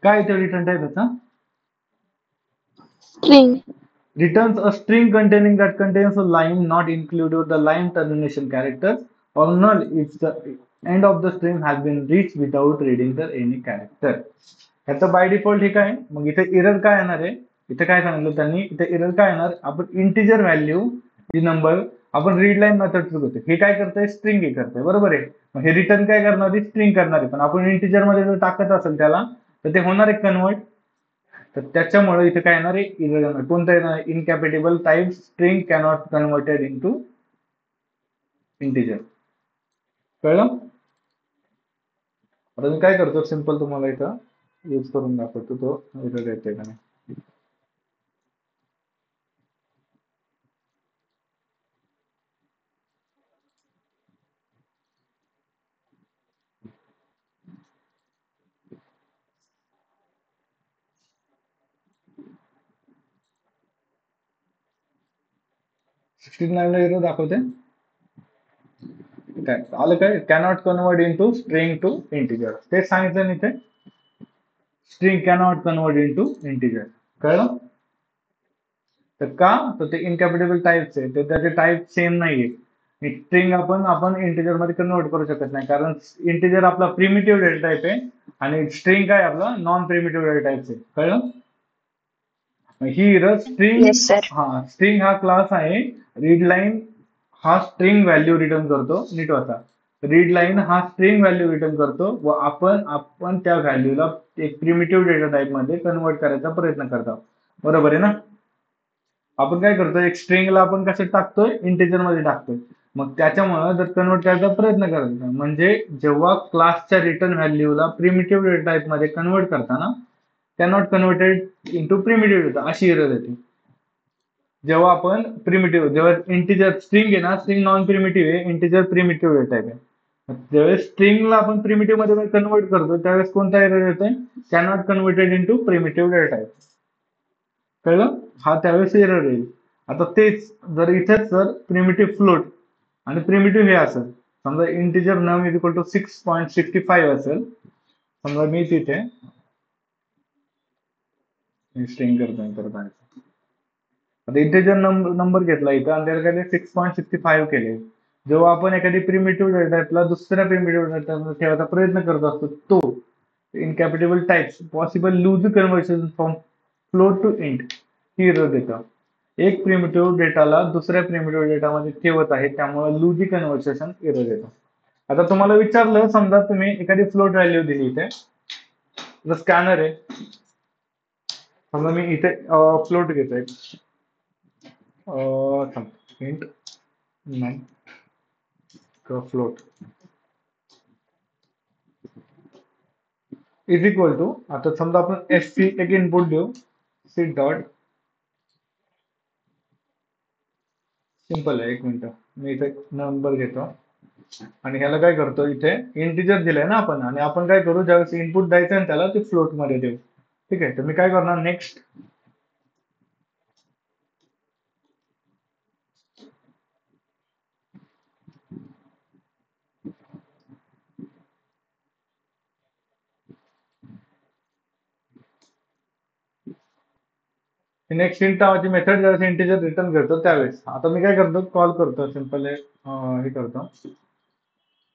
काय येतो रिटर्न टाइप ह्याचा? String. Returns a string containing that contains a line not included the line termination character or null if the end of the string has been reached without reading the any character. ह्याचं बाय डिफॉल्ट हे काय? मग इथे एरर काय येणार आहे? इथे काय सांगितलं त्यांनी? इथे एरर काय येणार? आपण इंटिजर व्हॅल्यू जी नंबर आपण रीड लाईन मेथड थ्रू करतो, हे काय करतंय? स्ट्रिंग हे करतंय, बरोबर आहे. मग हे रिटर्न काय करणार? स्ट्रिंग करणार आहे, पण आपण इंटिजर मध्ये जर टाकत असेल त्याला तर ते होणार आहे कन्वर्ट. तर त्याच्यामुळे इथे काय येणार आहे? एरर येणार. कोणतं येणार? Incompatible type string cannot converted into integer. कळलं? आता मी काय करतो सिंपल तुम्हाला इथं यूज करून दाखवतो तो एरर येते का नाही. स्क्रीन लाईनला एरर दाखवते काय आलं? काय cannot convert into string to integer, तेच सांगितलं ना इथे. String cannot convert into integer. कळलं? तर का? तर ते इनकॅपेटेबल टाइप्स आहे, ते त्याचे टाइप सेम नाहीये. स्ट्रिंग आपण इंटिजर मध्ये कन्वर्ट करू शकत नाही, कारण इंटिजर आपला प्रिमिटिव्ह डेटा टाइप आहे आणि स्ट्रिंग काय आपला नॉन प्रिमिटिव्ह डेटा टाइप आहे. कळलं? ही स्ट्रिंग, Yes, sir. हा स्ट्रिंग हा क्लास आहे. रीड लाईन हा स्ट्रिंग व्हॅल्यू रिटर्न करतो. नीट वाचा, रीड लाईन हा स्ट्रिंग व्हॅल्यू रिटर्न करतो व आपण त्या व्हॅल्यूला एक प्रिमिटिव्ह डेटा टाइप मध्ये कन्वर्ट करायचा प्रयत्न करतो. बरोबर आहे ना? आपण काय करतोय? एक स्ट्रिंगला आपण कसं टाकतोय? इंटिजर मध्ये टाकतोय. मग त्याच्यामुळे जर कन्वर्ट करायचा प्रयत्न करतो, म्हणजे जेव्हा क्लासच्या रिटर्न व्हॅल्यूला प्रिमिटिव्ह डेटा टाइप मध्ये कन्वर्ट करताना cannot converted into primitive data अशी एरर येते. जेव्हा आपण प्रिमिटिव्ह, जेव्हा इंटिजर स्ट्रिंग आहे ना, स्ट्रिंग नॉन प्रिमिटिव्ह आहे, इंटिजर प्रिमिटिव्ह डेटा टाइप आहे. ज्यावेळेस स्ट्रिंगला आपण प्रिमिटिव्ह मध्ये कन्वर्ट करतो त्यावेळेस कोणता एरर येतोय? Cannot converted into primitive data type. कळलं? हा त्यावेळेस एरर येईल. आता तेच जर इथेच जर प्रिमिटिव्ह फ्लोट आणि प्रिमिटिव्ह हे असेल समजा इंटिजर नम इज इक्वल टू 6.65 असेल, समजा मी तिथे स्ट्रिंग करतो परत आहे. आता इंटिजर नंबर घेतला इथं आणि त्याला काय 6.65 केले. जेव्हा आपण एखादी प्रिमिटिव्ह डेटा टाईपला दुसऱ्या प्रिमिटिव्ह डेटा टाईपला ठेवायचा प्रयत्न करत असतो, तो incompatible types possible lossy conversion from float to int ही एरर देतं. एक प्रिमिटिव्ह डेटाला दुसऱ्या प्रिमिटिव्ह डेटामध्ये ठेवत आहे, त्यामुळे लूजी कन्व्हर्सेशन एरर येतं. आता तुम्हाला विचारलं, समजा तुम्ही एखादी फ्लोट व्हॅल्यू दिली इथे, स्कॅनर आहे, समजा मी इथे फ्लोट घेतोय इंट नाही फ्लोट इज इक्वल टू, आता समजा आपण एससी एक इनपुट देऊ, सी डॉट, सिंपल आहे, एक मिनिट मी इथे नंबर घेतो आणि ह्याला काय करतो, इथे इंटिजर दिलंय ना आपण, आणि आपण काय करू, ज्यावेळेस इनपुट द्यायचं आहे त्याला ते फ्लोट मध्ये देऊ. ठीक आहे, तर मी काय करणार, नेक्स्ट नेक्स्ट इंट नावाची मेथड ज्यावेळेस इंटिजर रिटर्न करतो त्यावेळेस आता मी काय करतो, कॉल करतो, सिंपल हे करतो,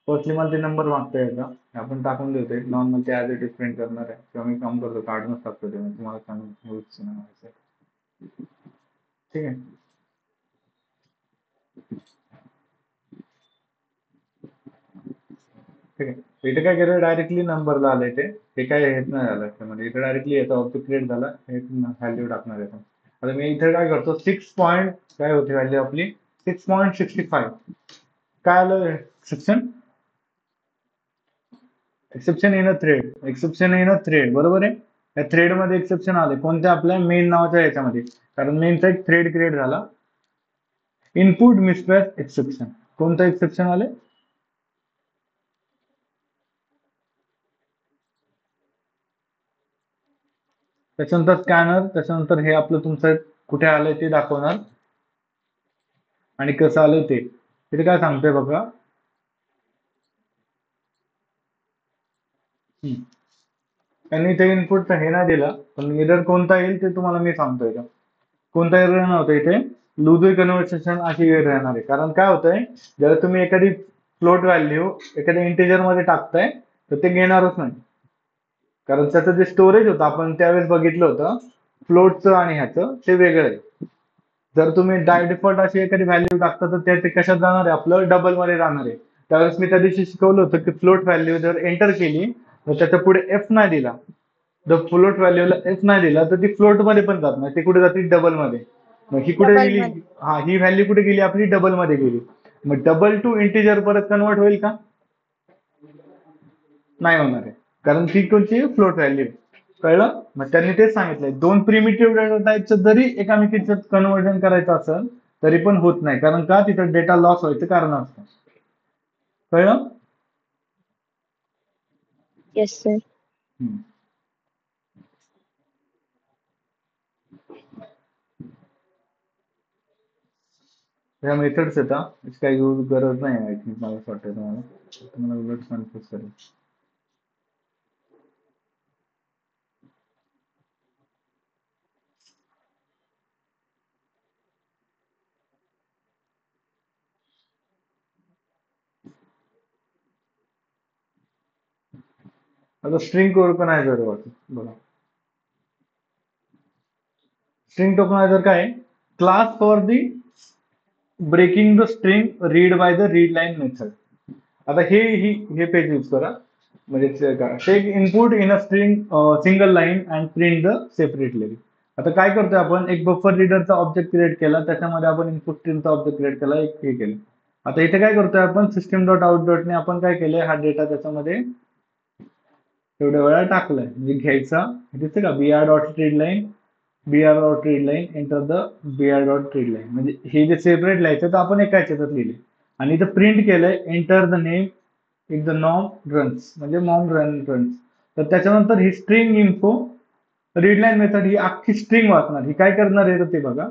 फर्स्टली मला ते नंबर मागतोय याचा, आपण टाकून देतोय, नॉर्मल ते ऍज इट इज प्रिंट करणार आहे, किंवा मी काम करतो काढूनच टाकतो ते, तुम्हाला सांगून ठीक आहे. ठीक आहे, इथे काय केलं, डायरेक्टली नंबरला आलंय ते काय हेच नाही झालं त्यामध्ये, इथे डायरेक्टली याचा ऑब्जेक्ट क्रिएट झाला, हे व्हॅल्यू टाकणार आहे. आता मी इथे काय करतो, 6 पॉईंट काय होती व्हॅल्यू आपली, 6.65, काय आलं exception, exception in a thread, exception in a thread, बरोबर आहे. या थ्रेड मध्ये एक्सेप्शन आले कोणत्या, आपल्या मेन नावाच्या याच्यामध्ये, कारण मेनचा एक थ्रेड क्रिएट झाला. इनपुट मिसमॅच एक्सेप्शन, कोणतं एक्सेप्शन आले, त्याच्यानंतर स्कॅनर, त्याच्यानंतर हे आपलं तुमचं कुठे आलंय ते दाखवणार आणि कसं आलंय ते. तिथे काय सांगतोय बघा, त्यांनी ते इनपुट हे नाही दिला, पण एरर कोणता येईल ते तुम्हाला मी सांगतोय का, कोणता एरर नव्हतं इथे, लुझर कन्व्हर्सेशन अशी एरर येणार आहे. कारण काय होतंय, जर तुम्ही एखादी फ्लोट व्हॅल्यू एखाद्या इंटिजर मध्ये टाकताय तर ते घेणारच नाही, कारण त्याचं जे स्टोरेज होतं आपण त्यावेळेस बघितलं होतं फ्लोटचं आणि ह्याचं, ते वेगळं आहे. जर तुम्ही बाय डिफॉल्ट अशी एखादी व्हॅल्यू टाकता तर ते कशात जाणार आहे, आपलं डबल मध्ये जाणार आहे. त्यावेळेस मी त्या दिवशी शिकवलं होतं की फ्लोट व्हॅल्यू जर एंटर केली तर त्याच्या पुढे एफ नाही दिला, जर फ्लोट व्हॅल्यूला एफ नाही दिला तर ती फ्लोट मध्ये पण जात नाही, ती कुठे जाते, डबल मध्ये. मग ही कुठे डबल गेली, मध्ये. हा ही व्हॅल्यू कुठे गेली आपली, डबल मध्ये गेली. मग डबल टू इंटिजर परत कन्वर्ट होईल का, नाही होणार आहे, कारण ती कोणची फ्लोट व्हॅल्यू. कळलं, मग त्यांनी तेच सांगितलंय, दोन प्रिमिटिव्ह डेटा टाईपचं जरी एकामेकीचं कन्व्हर्जन करायचं असेल तरी पण होत नाही, कारण का, तिथं डेटा लॉस व्हायचं कारण असतं. कळलं. Yes sir. ह्या मेथड्स येतात, याची काही गरज नाही, आय थिंक मला असं वाटतं तुम्हाला उलट कन्फ्युज करेल. आता स्ट्रिंग टोकनायझर बघा, स्ट्रिंग टोकनायझर काय, class for the breaking the string read by the read line method. आता हे पेज यूज करा, म्हणजे take input in a string single line and print the separately. आता काय करतोय आपण, एक बफर रीडरचा ऑब्जेक्ट क्रिएट केला, त्याच्यामध्ये आपण इनपुट स्ट्रिंगचा ऑब्जेक्ट क्रिएट केला, एक हे केलं. आता इथे काय करतोय आपण, सिस्टम डॉट आउट डॉटने आपण काय केलंय, हा डेटा त्याच्यामध्ये एवढ्या वेळा टाकलाय, म्हणजे घ्यायचा, दिसते का, br dot read line, br dot read line, enter the br dot read line, म्हणजे हे जे सेपरेट लिहायचं तर आपण एका याच्यात लिहिले, आणि इथं प्रिंट केलंय enter the name if the norm runs, म्हणजे मॉम रन्स. तर त्याच्यानंतर ही string info read line method ही अख्खी स्ट्रिंग वाचणार, ही काय करणार आहे तर ते बघा,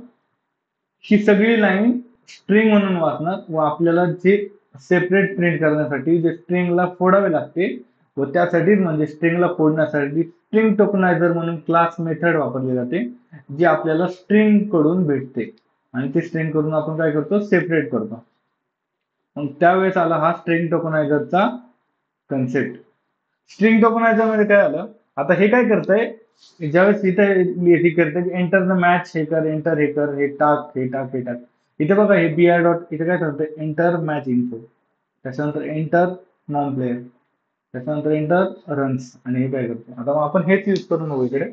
ही सगळी लाईन स्ट्रिंग म्हणून वाचणार व आपल्याला जे सेपरेट प्रिंट करण्यासाठी जे स्ट्रिंगला फोडावे लागते व त्यासाठी म्हणजे स्ट्रिंगला फोडण्यासाठी स्ट्रिंग टोकनायझर म्हणून क्लास मेथड वापरली जाते जी आपल्याला स्ट्रिंग कडून भेटते आणि ती स्ट्रिंग कडून आपण काय करतो सेपरेट करतो. मग त्यावेळेस आला हा स्ट्रिंग टोकनायझरचा कन्सेप्ट. स्ट्रिंग टोकनायझर मध्ये काय आलं, आता हे काय करतंय ज्यावेळेस इथे हे करतं की एंटर द मॅच हे कर, एंटर हे कर, हे टाक, हे टाक, हे टाक. इथे बघा हे BR डॉट इथे काय करतंय एंटर मॅच इन्फो, त्याच्यानंतर एंटर नॉन प्लेअर, त्याच्यानंतर एंटर रन्स आणि हे काय करतो. आता मग आपण हेच यूज करून बघू इकडे.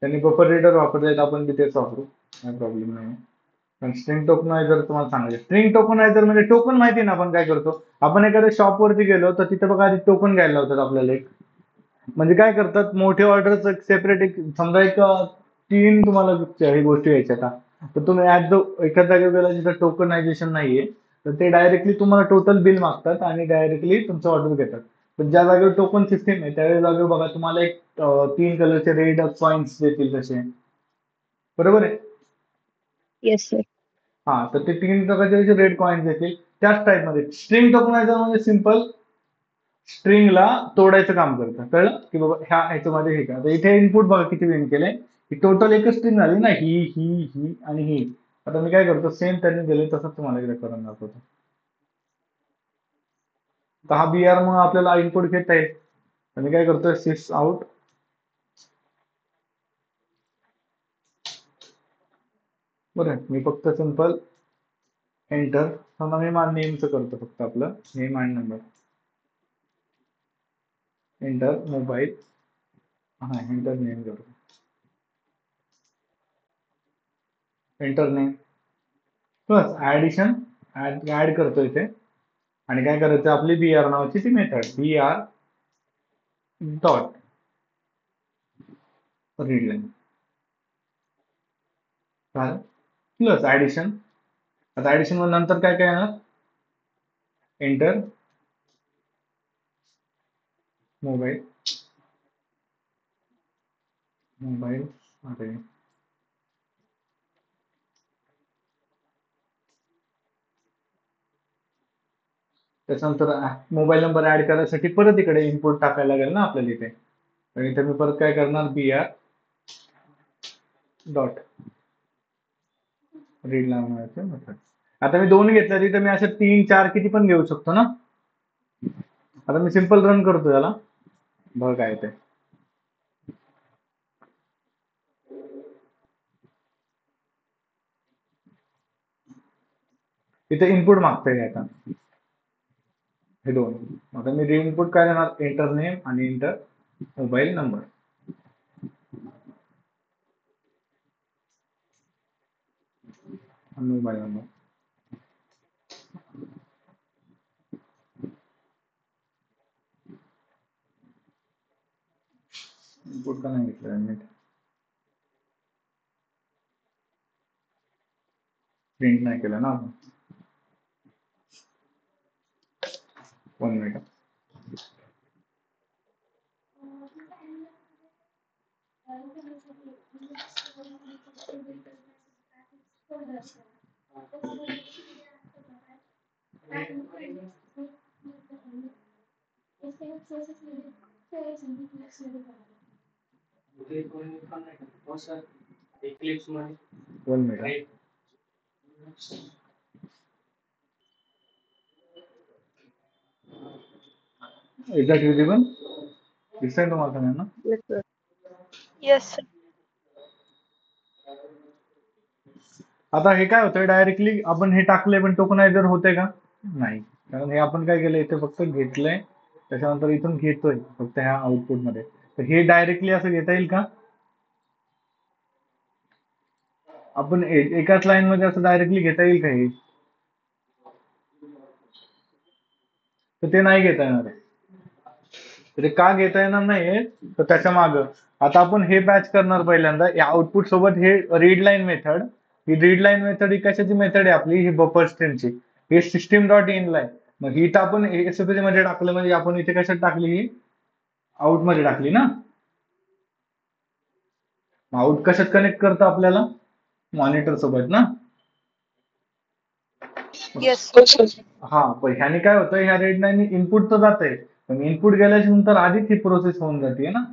त्यांनी बफर रीडर वापरले तर आपण तेच वापरू, काही प्रॉब्लेम नाही. पण स्ट्रिंग टोकनायझर तुम्हाला सांगायचं, स्ट्रिंग टोकनायझर म्हणजे टोकन माहिती ना आपण काय करतो, आपण एखाद्या शॉप वरती गेलो तर तिथे बघा आधी टोकन घ्यायला लावतात आपल्याला एक. म्हणजे काय करतात मोठे ऑर्डर सेपरेट एक समजा एक 3 तुम्हाला हे गोष्टी घ्यायच्या का, तर तुम्ही एखाद्या जागेवर गेला जिथं टोकनायझेशन नाहीये तर ते डायरेक्टली तुम्हाला टोटल बिल मागतात आणि डायरेक्टली तुमचं ऑर्डर घेतात. पण ज्या जागेवर टोकन सिस्टीम आहे त्या जागेवर बघा तुम्हाला एक 3 कलरचे रेड कॉइन्स देतील तसे, बरोबर आहे. Yes sir. हा तर ते 3 प्रकारचे रेड कॉइन्स देतील. त्याच टाइप मध्ये स्ट्रिंग टोकनायझर म्हणजे सिंपल स्ट्रिंगला तोडायचं काम करतं, कळलं की बाबा ह्याच्यामध्ये हे का. इथे इनपुट बघा किती वेळ केलंय, ही टोटल एकच स्ट्रिंग झाली ना, ही आणि ही. आता मी काय करतो सेम त्यांनी दिले तसंच तुम्हाला इकडे करून दाखवतो. तर हा BR मग आपल्याला इनपुट घेता येईल. तर मी काय करतोय सिस आउट, बरं मी फक्त सिंपल एंटर, समजा मी माझं नेमचं करतो फक्त आपलं नेम आणि नंबर, एंटर मोबाईल, हा एंटर नेम करतो, एंटर नेम बस ऍडिशन ऍड करतो इथे. आणि काय करायचं आपली BR नावाची ती method BR dot read line plus addition. आता ऍडिशन मध्ये नंतर काय काय येणार, एंटर मोबाईल, मोबाईल अरे त्याच्यानंतर मोबाईल नंबर ऍड करायसाठी परत इकडे इनपुट टाकायला लागेल ना आपल्याला इथे. तर इथे मी परत काय करणार BR डॉट रीड लावण्याचे मेथड. आता मी 2 घेतल्या तिथे मी असे 3-4 किती पण घेऊ शकतो ना. आता मी सिंपल रन करतो याला, बघ काय ते इथे इनपुट मागतंय आता हे 2. आता मी इनपुट काय देणार एंटर नेम आणि enter mobile number. Mobile number input का नाही घेतलं नीट, प्रिंट नाही केलं ना आपण. 1 minute. One minute. Exact visible दिसतंय तुम्हाला सगळ्यांना. Yes sir. Yes, sir. आता हे काय होतंय डायरेक्टली आपण हे टाकलंय पण टोकनायझर होतंय का नाही, कारण हे आपण काय केलंय इथे फक्त घेतलंय त्याच्यानंतर इथून घेतोय फक्त ह्या आउटपुट मध्ये. तर हे डायरेक्टली असं घेता येईल का, आपण एकाच लाईन मध्ये असं डायरेक्टली घेता येईल का हे, तर ते नाही घेता येणार आहे. तर ते का घेता येणार नाही तर त्याच्या मागं आता आपण हे बॅच करणार पहिल्यांदा या आउटपुट सोबत हे रीड लाईन मेथड. ही रीड लाईन मेथड ही कशाची मेथड आहे आपली, ही बफर स्ट्रिंगची. हे सिस्टीम डॉट इन लाईन, मग ही तर आपण एसओपी मध्ये टाकलं म्हणजे आपण इथे कशात टाकली, ही आउट मध्ये टाकली ना. आउट कशात कनेक्ट करतो आपल्याला मॉनिटर सोबत ना. Yes, sir. हा, पण ह्याने काय होतं, ह्या रेड लाईन इनपुट तर जात आहे, पण इनपुट गेल्याच्या नंतर आधीच ही प्रोसेस होऊन जाते ना,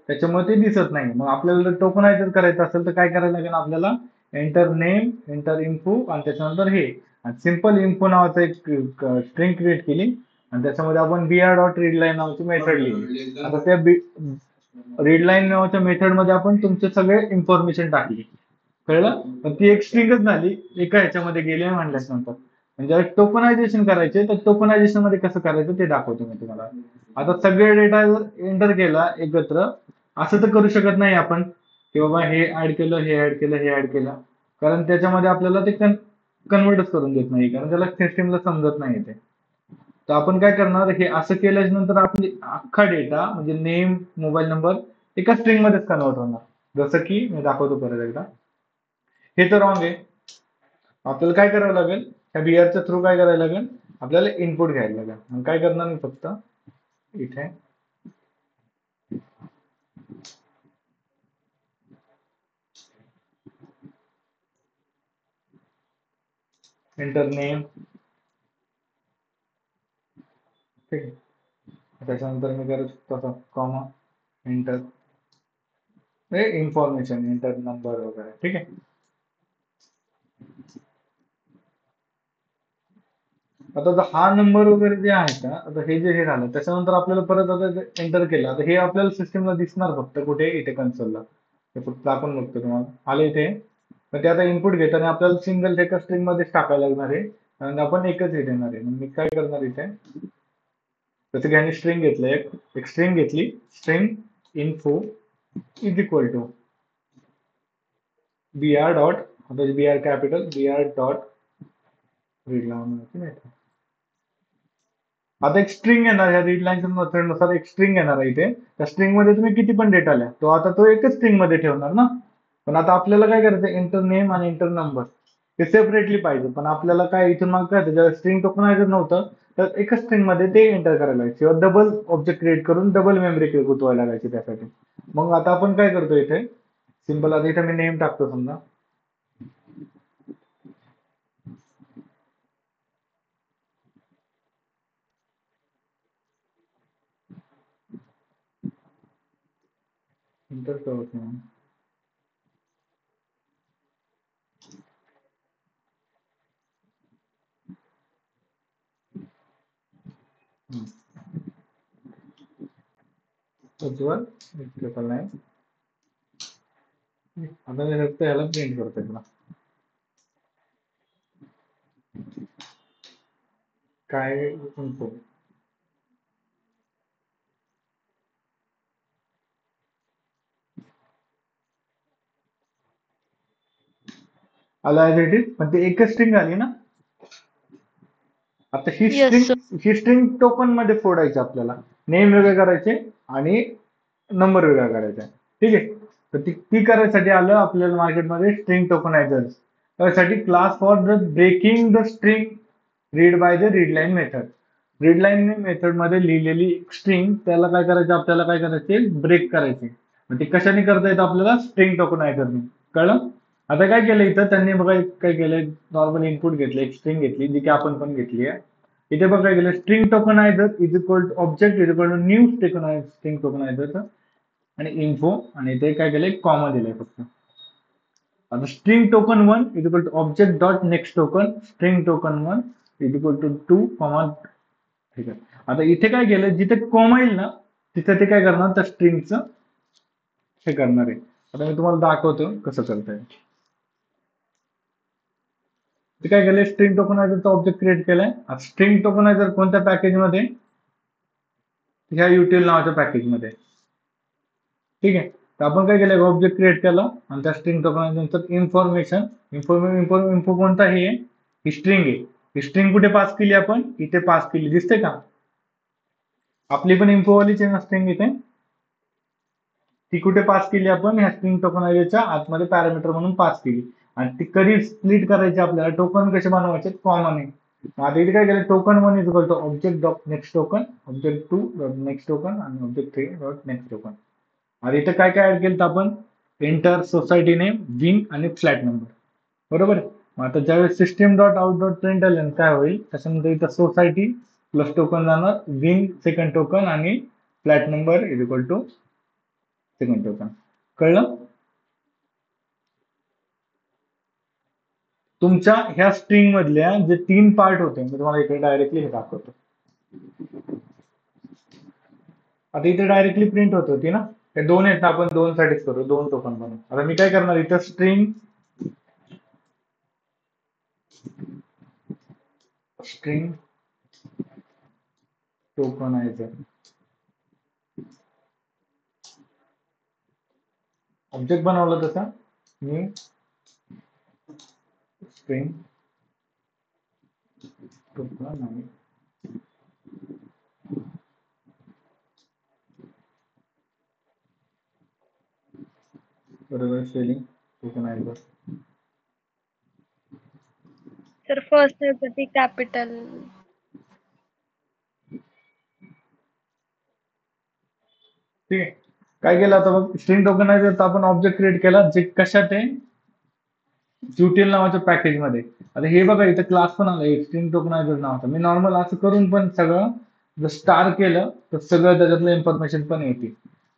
त्याच्यामुळे ते दिसत नाही. मग आपल्याला टोकनायझर करायचं असेल तर काय करायला लागेल आपल्याला, एंटर नेम, एंटर इन्फो आणि त्याच्यानंतर हे, सिम्पल इन्फो नावाचं एक स्ट्रिंग क्रिएट केली आणि त्याच्यामध्ये आपण br डॉट रीड लाईन नावाची मेथड लिहिली. आता त्या रीड लाईन नावाच्या मेथड मध्ये आपण तुमचे सगळे इन्फॉर्मेशन टाकली, कळलं. पण ती एक स्ट्रिंगच झाली एका ह्याच्यामध्ये गेली म्हणल्यास नंतर. म्हणजे टोकनायझेशन करायचे, तर टोकनायझेशन मध्ये कसं करायचं ते दाखवतो मी तुम्हाला. आता सगळे डेटा जर एंटर केला एकत्र, असं तर करू शकत नाही आपण की बाबा हे ऍड केलं, हे ऍड केलं, हे ऍड केलं, कारण त्याच्यामध्ये आपल्याला ते कन्वर्टच करून देत नाही, कारण त्याला सिस्टीमला समजत नाही ते. तर आपण काय करणार, हे असं केल्याच्या नंतर आपली अख्खा डेटा म्हणजे नेम, मोबाईल नंबर एका स्ट्रिंग मध्येच कन्वर्ट होणार. जसं की मी दाखवतो परत एकदा. हे तर रॉंग आहे. आपल्याला काय करावं लागेल, त्या बीआरच्या थ्रू काय करायला लागेल, आपल्याला इनपुट घ्यायला लागेल. मग काय करणार मी फक्त इथे एंटर नेम, ठीक आहे, त्याच्यानंतर मी करू शकतो असं comma, enter information, enter number वगैरे, ठीक आहे. आता जर हा नंबर वगैरे जे आहे का, आता हे जे हे झालं त्याच्यानंतर आपल्याला परत आता एंटर केलं, आता हे आपल्याला सिस्टीमला दिसणार फक्त कुठे, इथे कन्सोलला. हे फक्त आपण बघतो, तुम्हाला आले इथे. पण ते आता इनपुट घेताना आपल्याला सिंगल एका स्ट्रिंग मध्येच टाकायला लागणार आहे आणि आपण एकच हे देणार आहे. मग मी काय करणार इथे, जसं की ह्याने स्ट्रिंग घेतलं, एक स्ट्रिंग घेतली, string info is equal to br dot, आता br capital, br dot read line. आता एक स्ट्रिंग येणार, ह्या रीड लाईनच्या मेथडनुसार एक स्ट्रिंग येणार आहे इथे. त्या स्ट्रिंग मध्ये तुम्ही किती पण डेटा लिहा, तो आता तो एकच स्ट्रिंग मध्ये ठेवणार ना. पण आता आपल्याला काय करायचं, एंटर नेम आणि एंटर नंबर ते सेपरेटली पाहिजे. पण आपल्याला काय इथून मग काय, ज्यावेळेस स्ट्रिंग टोकनायझर नव्हतं, तर एकच स्ट्रिंग मध्ये ते एंटर करायला लागायचं, किंवा डबल ऑब्जेक्ट क्रिएट करून डबल मेमरी गुंतवायला लागायची त्यासाठी. मग आता आपण काय करतो इथे, सिंपल आता इथे मी नेम टाकतो समजा, एंटर करतो. उज्ज्वल ट्रिपल नाईन. आता मी फक्त ह्याला प्रिंट करतो तुला, काय इन्फो. आला ऍज इट इज, पण ते एकच स्ट्रिंग आली ना. आता ही Yes, स्ट्रिंग, sir. ही स्ट्रिंग टोकन मध्ये फोडायची आपल्याला. नेम वेगळे करायचे आणि नंबर वेगळा करायचा, ठीक आहे. तर ती करायसाठी आलं आपल्याला मार्केटमध्ये स्ट्रिंग टोकनायझर. त्यासाठी class for the breaking the string read by the read line method. Read line method मध्ये लिहिलेली स्ट्रिंग, त्याला काय करायचं, आपल्याला काय करायचे, ब्रेक करायचे. मग ते कशाने करता येतं आपल्याला, स्ट्रिंग टोकनायझरने. कळलं. आता काय केलं इथं त्यांनी बघा, काय केलंय, नॉर्मल इनपुट घेतलं, एक स्ट्रिंग घेतली जी की आपण पण घेतली आहे. इथे बघा काय केलं, string tokenizer is equal to object is equal to new string tokenizer आणि इन्फो, आणि इथे काय केलंय, कॉमा दिलाय फक्त. आता string token one is equal to object dot next token, string token one is equal to two comma, ठीक आहे. आता इथे काय केलं, जिथे कॉमा येईल ना तिथे ते काय करणार, त्या स्ट्रिंगचं हे करणार आहे. आता मी तुम्हाला दाखवतो कसं करता येईल. ते काय केलंय, स्ट्रिंग टोकनायझरचा ऑब्जेक्ट क्रिएट केलाय. स्ट्रिंग टोकनायझर कोणत्या पॅकेजमध्ये, ह्या युटीएल नावाच्या पॅकेजमध्ये, ठीक आहे. तर आपण काय केलं, ऑब्जेक्ट क्रिएट केला आणि त्या स्ट्रिंग टोकनायझर इन्फॉर्मेशन, इन्फो कोणता आहे, ही स्ट्रिंग आहे. ही स्ट्रिंग कुठे पास केली आपण, इथे पास केली, दिसते का. आपली पण इन्फोवालीची ना स्ट्रिंग इथे, ती कुठे पास केली आपण, ह्या स्ट्रिंग टोकनायझरच्या आतमध्ये पॅरामीटर म्हणून पास केली. आणि ती कधी स्प्लिट करायची आपल्याला, टोकन कसे बनवायचे, कॉमन. आता इथे काय केलं, token one is equal to object dot next token, object two dot next token आणि object three dot next token. आणि इथे काय काय ऍड केलं आपण, एंटर, सोसायटी नेम, विंग आणि फ्लॅट नंबर, बरोबर. मग आता ज्यावेळेस system dot out dot println काय होईल, त्याच्यामध्ये इथं सोसायटी प्लस टोकन जाणार, विन सेकंड टोकन आणि flat number is equal to second token. कळलं? तुमच्या ह्या स्ट्रिंग मधल्या जे 3 पार्ट होते, मी तुम्हाला इकडे डायरेक्टली हे दाखवतो. आता इथे डायरेक्टली प्रिंट होत होती ना, हे 2 आहेत ना, आपण 2 साठीच करू, 2 टोकन म्हणून. आता मी काय करणार, इथं स्ट्रिंग टोकनायझर ऑब्जेक्ट बनवला तसा, न्यू स्ट्रिंग टोकनायझर. बरोबर, स्पेलिंग टोकनायझर. सर फर्स्ट साठी कॅपिटल. ठीक आहे. काय केलं आता बघ, स्ट्रिंग टोकनायझरचा आपण ऑब्जेक्ट क्रिएट केला, जे कशात आहे, ज्युटेल नावाच्या पॅकेज मध्ये. आता हे बघा, इथं क्लास पण आला स्ट्रिंग टोकनायझर नावाचा. मी नॉर्मल असं करून पण सगळं जर स्टार केलं तर सगळं त्याच्यातलं इन्फॉर्मेशन पण येते.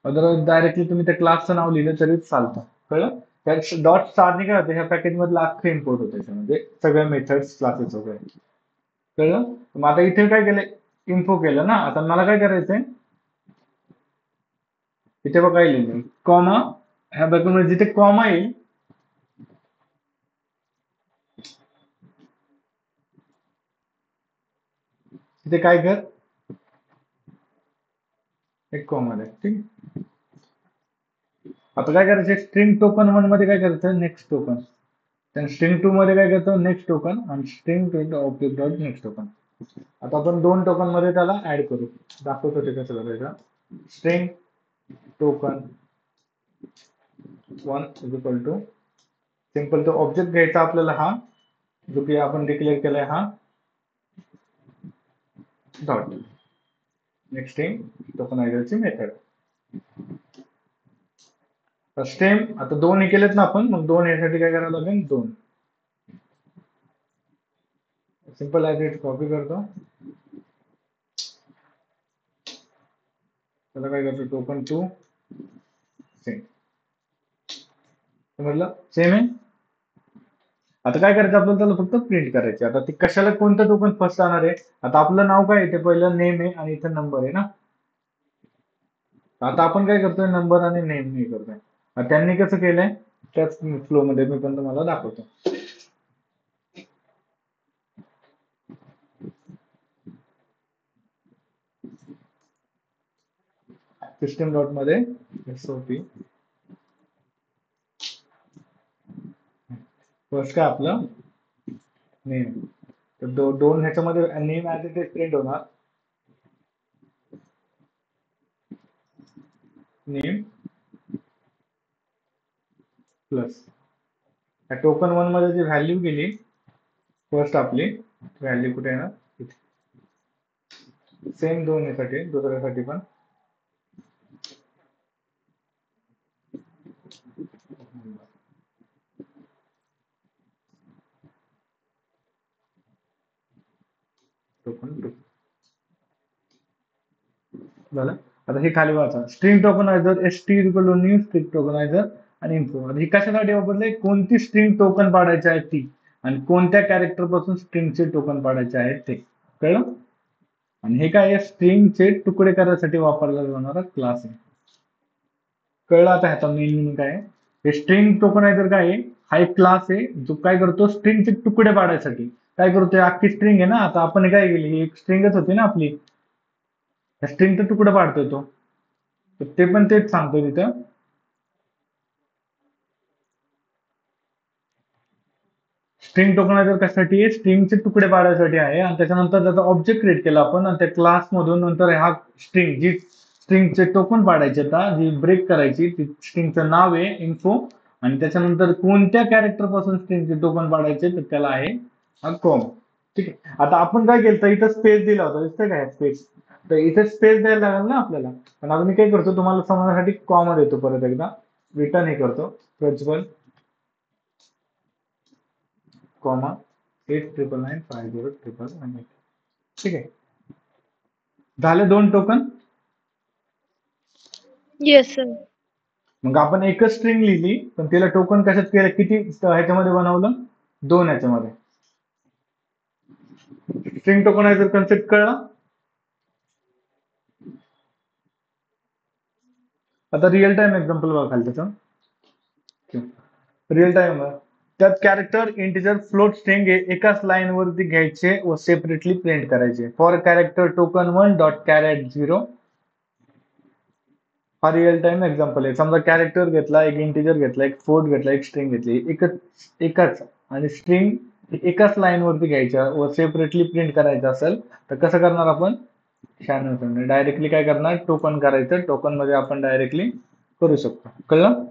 अदरवाईज डायरेक्टली तुम्ही त्या क्लासचं नाव लिहिलं तरी चालतं. कळलं? त्या डॉट स्टारने काय होतं, ह्या पॅकेज मधलं अख्खं इम्पोर्ट होतं त्याच्यामध्ये, सगळ्या मेथड्स क्लासेस वगैरे. कळलं? मग आता इथे काय केलं, इन्फो केलं ना. आता मला काय करायचंय, इथे बघा येईल कॉमा, ह्या बॅकग्राऊंड जिथे कॉमा येईल तिथे काय कर, एक कॉमा दे. ठीक आहे. आता काय करायचं, स्ट्रिंग टोकन 1 मध्ये काय करायचं, नेक्स्ट टोकन. स्ट्रिंग 2 मध्ये काय करतो, नेक्स्ट टोकन. आणि string two object dot next token. आता आपण 2 टोकन मध्ये त्याला ऍड करू, दाखवतो ते कसं करायचं. String token 1 is equal to, simple तो ऑब्जेक्ट घ्यायचा आपल्याला हा, जो की आपण डिक्लेअर केलाय हा, डॉट नेक्स्ट स्ट्रिंग टोकनायझरची मेथड. स्टेम आता 2 हे केलेत ना आपण, मग 2 यासाठी काय करावं लागेल, 2 सिंपल ऍज इट कॉपी करतो. त्याला काय करतो, टोकन 2 सेम. समजलं? सेम आहे. आता काय करायचं, आपल्याला त्याला फक्त प्रिंट करायचे. आता ती कशाला, कोणतं टोकन फर्स्ट जाणार आहे. आता आपलं नाव काय आहे, ते पहिलं नेम आहे आणि इथं नंबर आहे ना. आता आपण काय करतोय, नंबर आणि नेम नाही करतोय. त्यांनी कसं केलंय, त्याच फ्लो मध्ये मी पण तुम्हाला दाखवतो. सिस्टम डॉट मध्ये एसओपी फर्स्ट काय आपलं नेम. तर 2 ह्याच्यामध्ये name as it is print होणार, नेम प्लस टोकन 1 मध्ये जी व्हॅल्यू गेली फर्स्ट, आपली व्हॅल्यू कुठे येणार, सेम 2 यासाठी, दुसऱ्यासाठी पण टोकन 2 झालं. आता हे खाली वाचा, string tokenizer st equal to new string tokenizer आणि इन्फो. ही कशासाठी वापरले, कोणती स्ट्रिंग टोकन पाडायची आहे ती, आणि कोणत्या कॅरेक्टर पासून स्ट्रिंगचे टोकन पाडायचे आहेत ते. कळलं? आणि हे काय, स्ट्रिंगचे तुकडे करण्यासाठी वापरला जाणारा क्लास आहे. कळलं? आता ह्याचा मेन काय आहे, हे स्ट्रिंग टोकनायझर काय आहे, हा एक क्लास आहे जो काय करतो, स्ट्रिंगचे तुकडे पाडायसाठी काय करतोय, अख्खी स्ट्रिंग आहे ना. आता आपण काय केली, ही एक स्ट्रिंगच होती ना आपली, स्ट्रिंगचे तुकडे पाडतोय तो. तर ते पण तेच सांगतोय तिथं. स्ट्रिंग टोकनायझर कशासाठी आहे, स्ट्रिंगचे तुकडे पाडण्यासाठी आहे. आणि त्याच्यानंतर त्याचा ऑब्जेक्ट क्रिएट केला आपण, आणि त्या क्लास मधून नंतर हा स्ट्रिंग, जी स्ट्रिंगचे टोकन पाडायचे, आता जी ब्रेक करायची, ती स्ट्रिंगचं नाव आहे इन्फो. आणि त्याच्यानंतर कोणत्या कॅरेक्टर पासून स्ट्रिंगचे टोकन पाडायचे, तर त्याला आहे हा कॉम. ठीक आहे. आता आपण काय केलं, इथं स्पेस दिला होता, दिसतंय काय स्पेस, तर इथे स्पेस द्यायला लागेल ना आपल्याला. पण आता मी काय करतो, तुम्हाला समजण्यासाठी कॉमा देतो परत एकदा, रिटर्न हे करतो, प्रिन्सिपल कॉमा 8995011. ठीक आहे. झाले 2 टोकन. Yes sir. मग आपण एकच स्ट्रिंग लिहिली पण तिला टोकन कशात केलं, किती ह्याच्यामध्ये बनवलं, 2 ह्याच्यामध्ये. स्ट्रिंग टोकनायझर कन्सेप्ट कळला. आता रिअल टाइम एक्झाम्पल बघा खाली त्याचं. रिअल टाइम त्यात कॅरेक्टर, इंटिजर, फ्लोट, स्ट्रिंग हे एकाच लाईन वरती घ्यायचे व सेपरेटली प्रिंट करायचे. For character token 1 dot char at 0. हा रिअल टाइम एक्झाम्पल आहे. समजा कॅरेक्टर घेतला, एक इंटिजर घेतला, एक फ्लोट घेतला, एक स्ट्रिंग घेतली, एकच आणि स्ट्रिंग एकाच लाईन वरती घ्यायच्या व सेपरेटली प्रिंट करायचं असेल तर कसं करणार आपण, डायरेक्टली काय करणार, टोकन करायचं. टोकन मध्ये आपण डायरेक्टली करू शकतो. कळलं.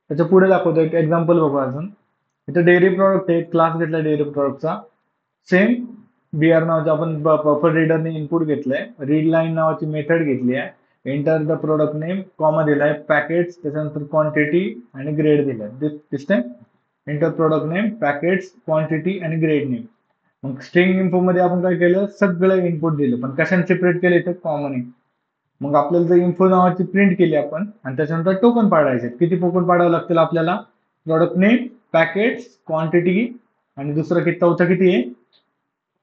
त्याच्या पुढे दाखवतो एक एक्झाम्पल बघू अजून. इथे डेअरी प्रॉडक्ट आहे, क्लास घेतला डेअरी प्रॉडक्टचा. सेम बीआर नावाचे आपण बफर रीडरने इनपुट घेतलंय. रीड लाईन नावाची मेथड घेतली आहे. Enter the product name, comma दिलाय, पॅकेट्स, त्याच्यानंतर क्वांटिटी आणि ग्रेड दिलाय. दिसतंय. Enter product name, packets, quantity आणि ग्रेड नेम. मग स्ट्रिंग इन्फो मध्ये आपण काय केलं, सगळं इनपुट दिलं पण कशाने सेपरेट केलं, इथे कॉमन आहे. मग आपल्याला जर इन्फो नावाची प्रिंट केली आपण आणि त्याच्यानंतर टोकन पाडायचे. किती टोकन पाडावं लागतील आपल्याला, प्रोडक्ट नेम, पॅकेट्स, क्वांटिटी आणि दुसरं चौथं किती आहे,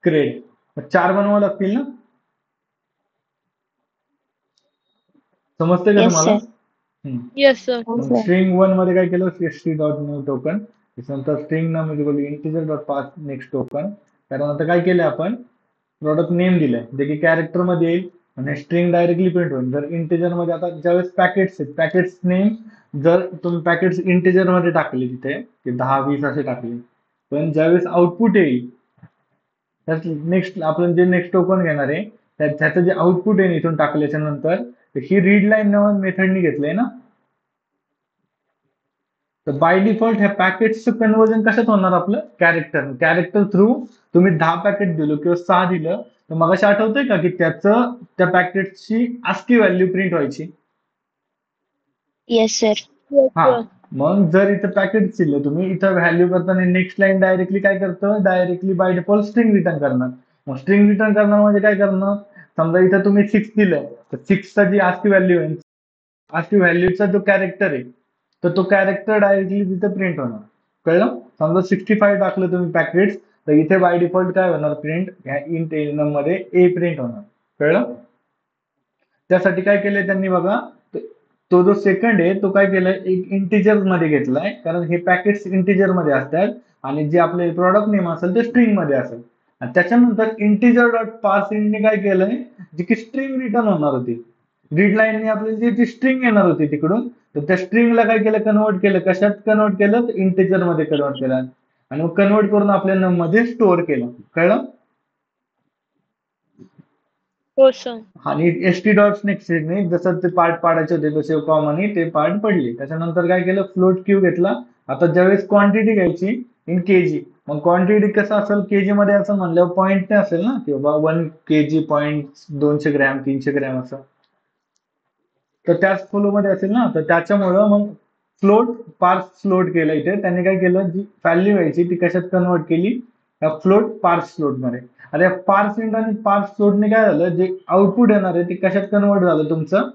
ग्रेड. 4 बनवावं लागतील ना. समजते का Yes, तुम्हाला. sir. Yes sir. हो, मग sir. स्ट्रिंग 1 मध्ये काय केलं, st डॉट न्यू टोकन. त्याच्यानंतर स्ट्रिंग नाम integer dot pass next token. कारण आता काय केलंय आपण, प्रोडक्ट नेम दिलंय जे की कॅरेक्टर मध्ये येईल आणि स्ट्रिंग डायरेक्टली प्रिंट होईल. जर इंटिजर मध्ये आता ज्यावेळेस पॅकेट्स आहेत, पॅकेट्स नेम जर तुम्ही पॅकेट्स इंटिजर मध्ये टाकले तिथे ते 10-20 असे टाकले, पण ज्यावेळेस आउटपुट येईल नेक्स्ट आपण जे नेक्स्ट टोकन घेणार आहे त्याचं जे आउटपुट आहे इथून टाकल्याच्या नंतर ही रीड लाईन नावाच्या मेथडनी घेतलंय ना. तर बाय डिफॉल्ट ह्या पॅकेट्सचं कन्वर्जन कशात होणार, आपलं कॅरेक्टर थ्रू. तुम्ही 10 पॅकेट दिलं किंवा 6 दिलं तर मग अशी आठवतंय का की त्या पॅकेटची ASCII व्हॅल्यू प्रिंट व्हायची. Yes, sir. येस हा, सर. मग जर इथं पॅकेट दिलं तुम्ही, इथं व्हॅल्यू करताना नेक्स्ट लाईन डायरेक्टली काय करतं, directly by default string return करणार. मग स्ट्रिंग रिटर्न करणार म्हणजे काय करणार, समजा इथं तुम्ही 6 दिलंय तर 6चा जी ASCII व्हॅल्यू आहे, ASCII व्हॅल्यूचा जो कॅरेक्टर आहे तर तो कॅरेक्टर डायरेक्टली तिथे प्रिंट होणार. कळलं. समजा 65 टाकलं तुम्ही पॅकेट्स तर इथे बाय डिफॉल्ट काय होणार, प्रिंट ह्या इंट मध्ये ए प्रिंट होणार. कळलं. त्यासाठी काय केलंय त्यांनी बघा, तो जो सेकंड आहे तो काय केलाय, एक इंटिजर मध्ये घेतलाय कारण हे पॅकेट्स इंटिजर मध्ये असतात आणि जे आपले प्रोडक्ट नेम असेल ते स्ट्रिंग मध्ये असेल. आणि त्याच्यानंतर इंटिजर डॉट पार्सिंगने काय केलंय, जी की स्ट्रिंग रिटर्न होणार होती. रीड लाईनने आपल्याला जी स्ट्रिंग येणार होती तिकडून, तर त्या स्ट्रिंगला काय केलं, कन्वर्ट केलं. कशात कन्वर्ट केलं, तर इंटिजर मध्ये कन्वर्ट केलं आणि मग कन्वर्ट करून आपल्या नम मध्ये स्टोअर केलं. कळलं. हो सर. आणि st डॉट नेक्स्टने जसं ते पार्ट पाडायचे होते तसे कॉमन ते पार्ट पडले. त्याच्यानंतर काय केलं, फ्लोट क्यू घेतला. आता ज्यावेळेस क्वांटिटी घ्यायची इन केजी, मग क्वांटिटी कसं असेल, केजी मध्ये असं म्हणल्यावर पॉईंट नाही असेल ना, की बाबा 1 kg पॉईंट 200 ग्रॅम 300 ग्रॅम असं, तर त्याच फ्लो मध्ये असेल ना. तर त्याच्यामुळं मग पार्स फ्लोट केलं. इथे त्यांनी काय केलं, जी व्हॅल्यू व्हायची ती कशात कन्वर्ट केली, पार्स फ्लोट मध्ये. आता या पार्स इंट आणि पार्स फ्लोटने काय झालं, जे आउटपुट येणार आहे ते कशात कन्वर्ट झालं, तुमचं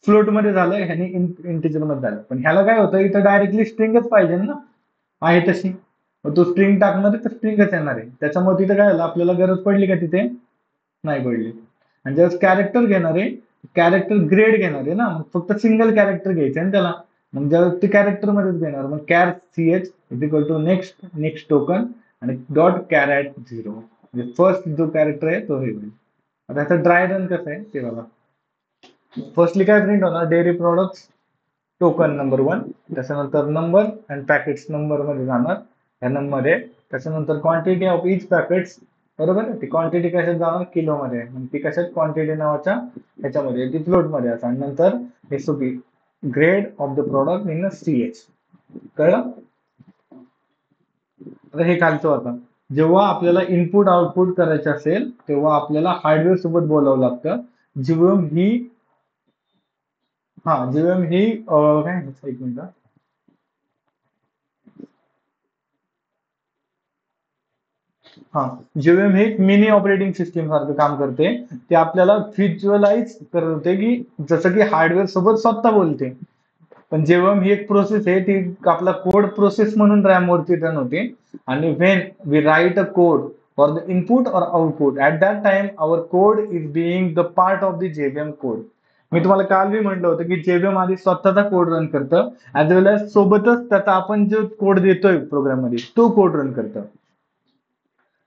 फ्लोट मध्ये झालं, ह्याने इंटिजर मध्ये झालं. पण ह्याला काय होतं, इथं डायरेक्टली स्ट्रिंगच पाहिजे ना, आहे तशी. मग तो स्ट्रिंग टाकणार आहे तर स्ट्रिंगच येणार आहे. त्याच्यामुळे तिथे काय झालं, आपल्याला गरज पडली का तिथे, नाही पडली. आणि ज्यावेळेस कॅरेक्टर घेणार आहे, कॅरेक्टर ग्रेड घेणार आहे ना, मग फक्त सिंगल कॅरेक्टर घ्यायचं आहे त्याला. मग ज्यावेळेस ते कॅरेक्टर मध्येच घेणार, मग char ch is equal to next token आणि डॉट कॅरेट 0, म्हणजे फर्स्ट जो कॅरेक्टर आहे तो हे होईल. आता ह्याचा ड्राय रन कसं आहे ते बघा. फर्स्टली काय प्रिंट होणार, डेअरी प्रॉडक्ट टोकन नंबर 1, त्याच्यानंतर नंबर अँड पॅकेट्स नंबर मध्ये जाणार ह्या मध्ये. त्याच्यानंतर क्वांटिटी ऑफ इच पॅकेट्स, बरोबर आहे. ती क्वांटिटी कशात जाणार, किलो मध्ये, मग ती कशात क्वांटिटी नावाच्या ह्याच्यामध्ये ती फ्लोट मध्ये असणार. आणि नंतर SOP grade of the product in ch. कळलं. आता हे खालचं होतं. जेव्हा आपल्याला इनपुट आउटपुट करायचं असेल तेव्हा आपल्याला हार्डवेअर सोबत बोलावं लागतं. जेव्हा ही हा जेव्हीएम ही काय एक मिनिट. हा जेव्हीएम हे मिनी ऑपरेटिंग सिस्टीम सारखं काम करते. ते आपल्याला व्हिज्युअलाइज करते की जसं की हार्डवेअर सोबत स्वतः बोलते. पण जेव्हा ही एक प्रोसेस आहे ती आपला कोड प्रोसेस म्हणून रॅम वरती रन होते. आणि when we write a code for the input और output at that time our code is being the part of the JVM code. मी तुम्हाला काल बी म्हटलं होतं की जेव्हीएम आधी स्वतःचा कोड रन करतं ऍज वेल एज सोबतच त्याचा आपण जो कोड देतोय प्रोग्राम मध्ये तो कोड रन करतं.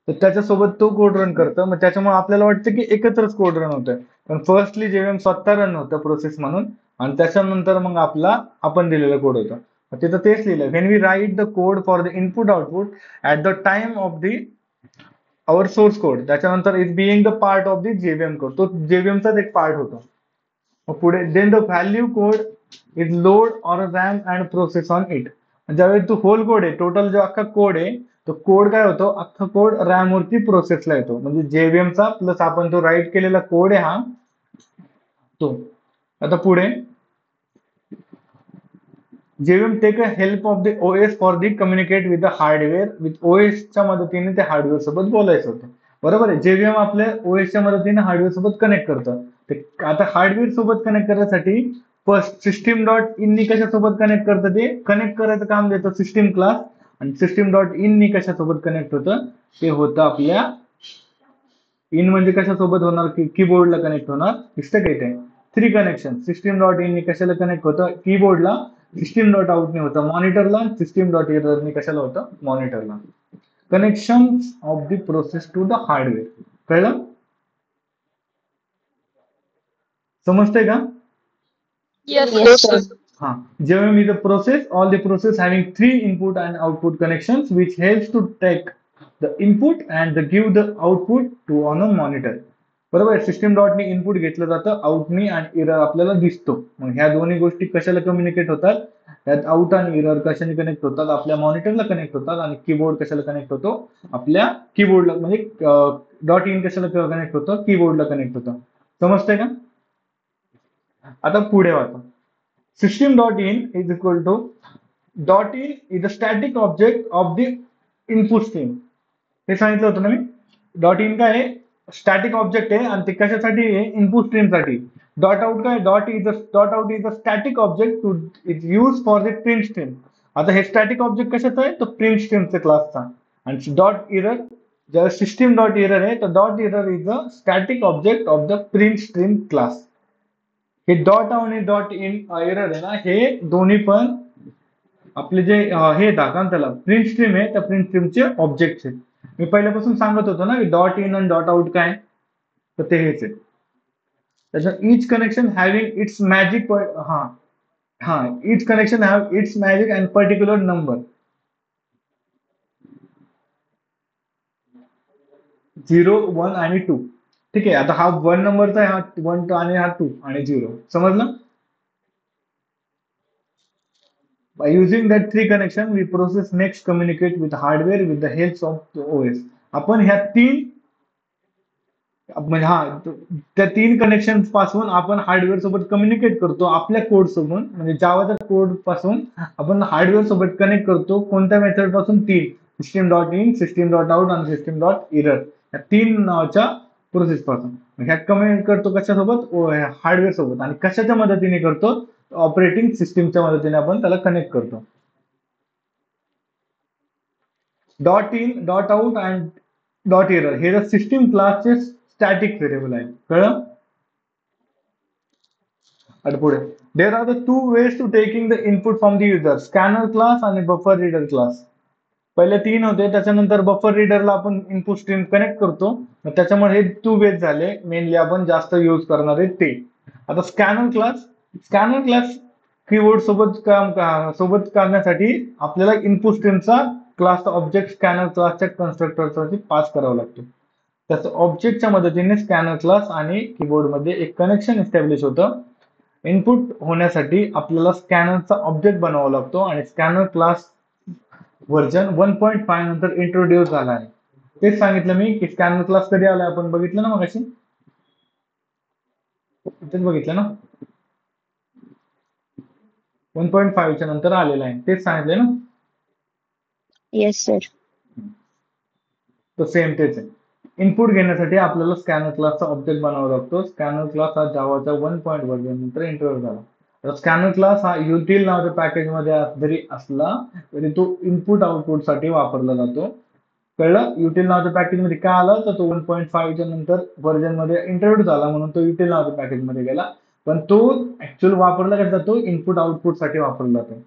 तर त्याच्यासोबत तो कोड रन करतं. मग त्याच्यामुळे आपल्याला वाटतं की एकत्रच कोड रन होतोय. पण फर्स्टली जेव्हीएम स्वतः रन होतं प्रोसेस म्हणून आणि त्याच्यानंतर मग आपण दिलेलं कोड होतं. तिथं तेच लिहिलं when we write the code for the input output at the time of the our source code त्याच्यानंतर is being the part of the JVM code. तो जेव्हीएमचाच एक पार्ट होतो. मग पुढे then the value code is load or RAM and process on it. ज्यावेळी तो होल कोड आहे टोटल जो अख्खा कोड आहे तो कोड काय होतो अख्खा कोड रॅम वरती प्रोसेसला येतो. म्हणजे जेव्हीएमचा प्लस आपण तो राईट केलेला कोड आहे हा तो. आता पुढे JVM take a help of the OS for the communicate with the hardware. With ओएसच्या मदतीने ते हार्डवेअर सोबत बोलायचं होतं. बरोबर आहे. जेव्हीएम आपल्या ओएसच्या मदतीने हार्डवेअर सोबत कनेक्ट करतं. आता हार्डवेअर सोबत कनेक्ट करण्यासाठी फर्स्ट सिस्टीम डॉट इन नी कशासोबत कनेक्ट करतं ते कनेक्ट करायचं काम देतं सिस्टीम क्लास. आणि सिस्टीम डॉट इन नी कशासोबत कनेक्ट होतं ते होतं आपल्या इन म्हणजे कशासोबत होणार की कीबोर्डला कनेक्ट होणार. दिसतं का इथे 3 कनेक्शन. सिस्टीम डॉट इन नी कशाला कनेक्ट होतं कीबोर्डला. सिस्टीम डॉट आउट ने होतं मॉनिटरला. सिस्टीम डॉट एरर ने कशाला होतं मॉनिटरला. Connection of the process to the hardware. कळलं समजतंय का. Yes, Yes, sir. sir. हा जेव्हा मी the process all the process having 3 input and output connections which helps to take the input and give the output to on a monitor. बरोबर आहे. सिस्टीम डॉटनी इनपुट घेतलं जातं आउटनी आणि इरर आपल्याला दिसतो. मग ह्या दोन्ही गोष्टी कशाला कम्युनिकेट होतात त्यात आउट आणि इरर कशाने कनेक्ट होतात आपल्या मॉनिटरला कनेक्ट होतात. आणि कीबोर्ड कशाला कनेक्ट होतो आपल्या कीबोर्डला म्हणजे डॉट इन कशाला कनेक्ट होतं कीबोर्डला कनेक्ट होतं. समजतंय का. आता पुढे वाचा. System dot in is equal to dot in is a static object of the input stream. हे सांगितलं होतं ना मी. डॉट इन काय आहे स्टॅटिक ऑब्जेक्ट आहे आणि ते कशासाठी आहे इनपुट स्ट्रीमसाठी. डॉट आउट काय dot out is a static object two is use for the print stream. आता हे स्टॅटिक ऑब्जेक्ट कशाचा आहे तो प्रिंट स्ट्रीमच्या क्लासचा. आणि डॉट इरर जेव्हा सिस्टीम डॉट इरर आहे तर dot error is a static object of the print stream class. हे डॉट आणि डॉट इन एरर आहे ना हे दोन्ही पण आपले जे हे येतात का त्याला प्रिंट स्ट्रीम आहे त्या प्रिंट स्ट्रीमचे ऑब्जेक्ट आहेत. मी पहिल्यापासून सांगत होतो ना की डॉट इन आणि डॉट आउट काय तर ते हेच आहे. त्याच्या each connection having its magic हा हा each connection have its magic and particular number 0, 1 आणि 2. ठीक आहे. आता हा 1 नंबरचा आहे हा 1 आणि हा 2 आणि 0 समजलं. By using that 3 connection, we process next communicate with hardware with the help of the OS. आपण ह्या 3 म्हणजे त्या 3 कनेक्शन पासून आपण हार्डवेअर सोबत कम्युनिकेट करतो आपल्या कोड सोबत. म्हणजे जावाच्या कोड पासून आपण हार्डवेअर सोबत कनेक्ट करतो. कोणत्या मेथड पासून 3 system dot in system dot out आणि सिस्टीम डॉट इरर या 3 नावाच्या प्रोसेस पासून. ह्या कम्युनिकेट करतो कशासोबत हार्डवेअर सोबत. आणि कशाच्या मदतीने करतो ऑपरेटिंग सिस्टीमच्या मदतीने आपण त्याला कनेक्ट करतो. Dot in dot out and dot error हे सिस्टीम क्लासचे स्टॅटिक व्हेरिएबल आहे. कळलं. आता पुढे there are the 2 ways to taking the input from the user scanner class आणि बफर रीडर क्लास. पहिले 3 होते त्याच्यानंतर बफर रीडरला आपण इनपुट स्ट्रीम कनेक्ट करतो. त्याच्यामुळे हे 2 ways झाले मेनली आपण जास्त यूज करणार आहे ते. आता स्कॅनर क्लास कीबोर्ड सोबत करण्यासाठी आपल्याला इनपुट स्ट्रीमचा क्लास ऑब्जेक्ट स्कॅनर क्लासच्या कन्स्ट्रक्टरसाठी पास करावा लागतो. त्याचं ऑब्जेक्टच्या मदतीने स्कॅनर क्लास आणि कीबोर्डमध्ये एक कनेक्शन एस्टॅब्लिश होतं. इनपुट होण्यासाठी आपल्याला स्कॅनरचा ऑब्जेक्ट बनवावा लागतो आणि स्कॅनर क्लास व्हर्जन 1.5 नंतर इंट्रोड्यूस झाला आहे. तेच सांगितलं मी की स्कॅनर क्लास कधी आलाय आपण बघितलं ना मगाशी. तेच बघितलं ना. 1.5 च्या नंतर आलेला आहे, तेच सांगितलंय ना. Yes sir. तर सेम तेच आहे. इनपुट घेण्यासाठी आपल्याला स्कॅनर क्लासचा ऑब्जेक्ट बनावा लागतो. स्कॅनर क्लास हा जावाच्या 1 व्हर्जन नंतर इंट्रोड्यूस झाला. तर स्कॅनर क्लास हा युटिल नावाच्या पॅकेज मध्ये जरी असला तरी तो इनपुट आउटपुट साठी वापरला जातो. कळलं? युटिल नावाच्या पॅकेज मध्ये काय आलं तर तो 1.5 च्या नंतर व्हर्जन मध्ये इंट्रोड्यूस झाला म्हणून तो युटिल नावाच्या पॅकेज मध्ये गेला. पण तो ऍक्च्युअल वापरला कसा जातो, इनपुट आउटपुट साठी वापरला जातो.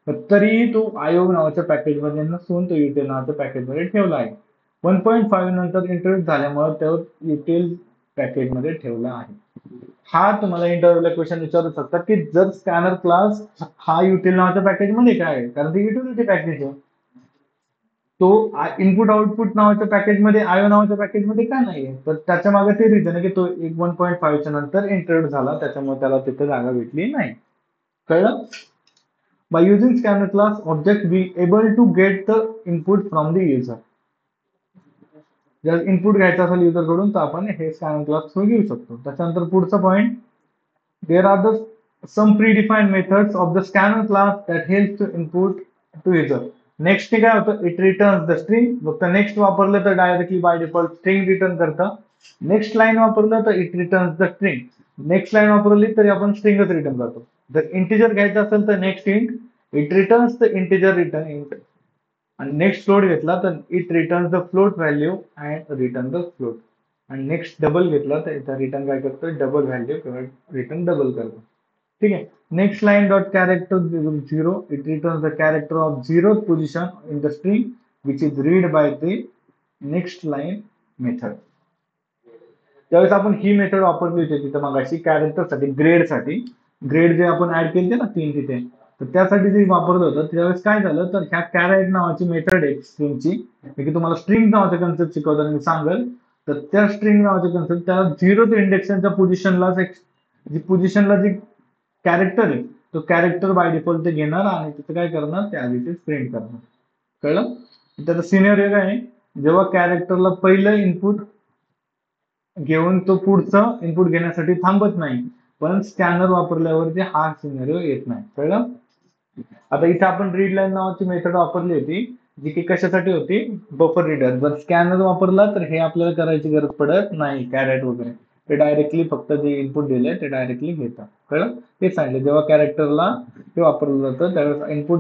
पण तरीही तो आयोग नावाच्या पॅकेज मध्ये नसून तो युटिल नावाच्या पॅकेज मध्ये ठेवला आहे. 1.5 नंतर इंट्रोड्यूस झाल्यामुळे तो युटिल पॅकेज मध्ये ठेवला आहे. हा तुम्हाला इंटरव्ह्यूला क्वेश्चन विचारू शकतात की जर स्कॅनर क्लास हा युटिल नावाच्या पॅकेज मध्ये काय आहे, कारण ते युटिलिटी पॅकेज आहे, तो इनपुट आउटपुट नावाच्या पॅकेज मध्ये आयो नावाच्या पॅकेज मध्ये का नाहीये, तर त्याच्या मागे ते रिझन आहे की तो 1.5 च्या नंतर इंट्रोड्यूस झाला, त्याच्यामुळे त्याला तिथे जागा भेटली नाही. कळलं? By using scanner class object be able to get the input from the user. जर इनपुट घ्यायचं असेल युजर कडून तर आपण हे स्कॅनर क्लास थ्रू घेऊ शकतो. त्याच्यानंतर पुढचा point, there are the some predefined methods of the scanner class that help to input to user. Next काय होतं, इट रिटर्न द स्ट्रिंग. फक्त नेक्स्ट वापरलं तर directly by default string return करतं. नेक्स्ट लाईन वापरलं तर it return the string. Next line वापरली तरी आपण स्ट्रिंगच रिटर्न करतो. जर इंटिजर घ्यायचं असेल तर next int, it returns the integer return int. आणि नेक्स्ट फ्लोट घेतला तर it return the float value and return the float. आणि नेक्स्ट डबल घेतला तर इथं रिटर्न काय करतो, डबल व्हॅल्यू किंवा रिटर्न डबल करतो. ठीक आहे. Next line dot character 0, it return the character of 0th position in the string which is read by the next line method. त्यावेळेस आपण ही मेथड वापरली होती तिथं मगाशी कॅरेक्टर साठी, ग्रेड साठी. ग्रेड जे आपण ऍड केले ना 3 तिथे, तर त्यासाठी जे वापरत होतं त्यावेळेस काय झालं तर ह्या कॅरेट नावाची मेथड आहे स्ट्रिंगची, की तुम्हाला स्ट्रिंग नावाचा कन्सेप्ट शिकवताना मी सांगेल. तर त्या स्ट्रिंग नावाचे कन्सेप्ट त्याला 0th इंडेक्सच्या पोझिशनला जी कॅरेक्टर आहे तो कॅरेक्टर बाय डिफॉल्ट ते घेणार आणि तिथे काय करणार, त्या आधी ते प्रिंट करणार. कळलं? त्याचा सिनेरिओ काय आहे, जेव्हा कॅरेक्टरला पहिलं इनपुट घेऊन तो पुढचं इनपुट घेण्यासाठी थांबत नाही, पण स्कॅनर वापरल्यावरती हा सिनेरिओ येत नाही. कळलं? आता इथे आपण रीड लाईन नावाची मेथड वापरली होती, जी की कशासाठी होती, बफर रीडर. जर स्कॅनर वापरला तर हे आपल्याला करायची गरज पडत नाही, कॅरेट वगैरे. ते डायरेक्टली फक्त जे इनपुट दिले ते डायरेक्टली घेतात. कळलं? ते सांगितलं जेव्हा कॅरेक्टरला ते वापरलं जातं त्यावेळेस इनपुट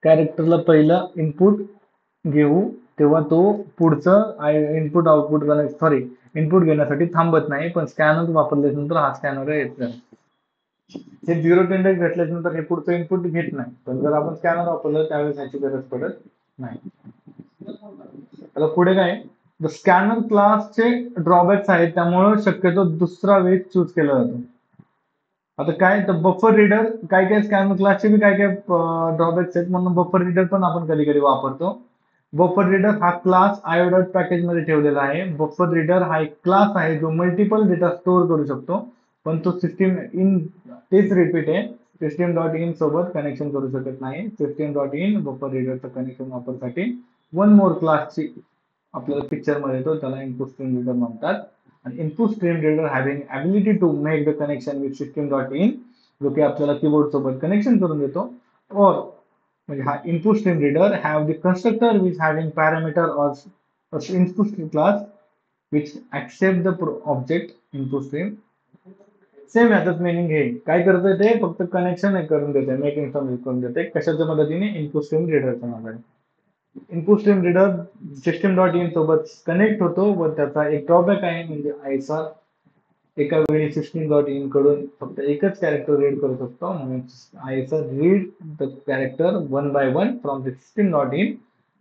कॅरेक्टरला पहिलं इनपुट घेऊ तेव्हा तो पुढचं इनपुट आउटपुट इनपुट घेण्यासाठी थांबत नाही, पण स्कॅनर वापरल्यानंतर हा स्कॅनर येत नाही. हे 0th इंडेक्स घेतल्यानंतर हे पुढचं इनपुट घेत नाही, पण जर आपण स्कॅनर वापरलं त्यावेळेस ह्याची गरज पडत नाही. आता पुढे काय, द स्कॅनर क्लासचे ड्रॉबॅक्स आहेत, त्यामुळे शक्यतो दुसरा वे चूज केला जातो. आता काय तर बफर रीडर, काय काय स्कॅनर क्लासचे बी काय काय ड्रॉबॅक्स आहेत, म्हणून बफर रीडर पण आपण कधी कधी वापरतो. बफर रीडर हा क्लास आयोडॉट पॅकेज मध्ये ठेवलेला आहे. बफर रीडर हा एक क्लास आहे जो मल्टिपल डेटा स्टोअर करू शकतो, पण तो सिस्टीम इन तेच रिपीट आहे, सिस्टीम डॉट इन सोबत कनेक्शन करू शकत नाही. सिस्टीम डॉट इन बफर रीडरचं कनेक्शन वापरसाठी वन मोर क्लासची आपल्याला पिक्चर मध्ये येतो, त्याला इनपुट स्ट्रीम रीडर म्हणतात. आणि input stream reader having ability to make the connection with system dot in, जो की आपल्याला कीबोर्ड सोबत कनेक्शन करून देतो. और म्हणजे हा input stream reader have the constructor which having parameter और input class which accept the object input stream. Same याचाच मिनिंग हे काय करतंय, ते फक्त कनेक्शन करून देते, मेकिंग करून देते. कशाच्या मदतीने, इनपुट स्ट्रीम रीडरच्या मदतीने. Input stream reader system dot in सोबत कनेक्ट होतो व त्याचा एक ड्रॉबॅक आहे, म्हणजे आयसा एका वेळी सिस्टीम डॉट इन कडून फक्त एकच कॅरेक्टर रीड करू शकतो, म्हणून ISR read the character 1 by 1 from the system dot in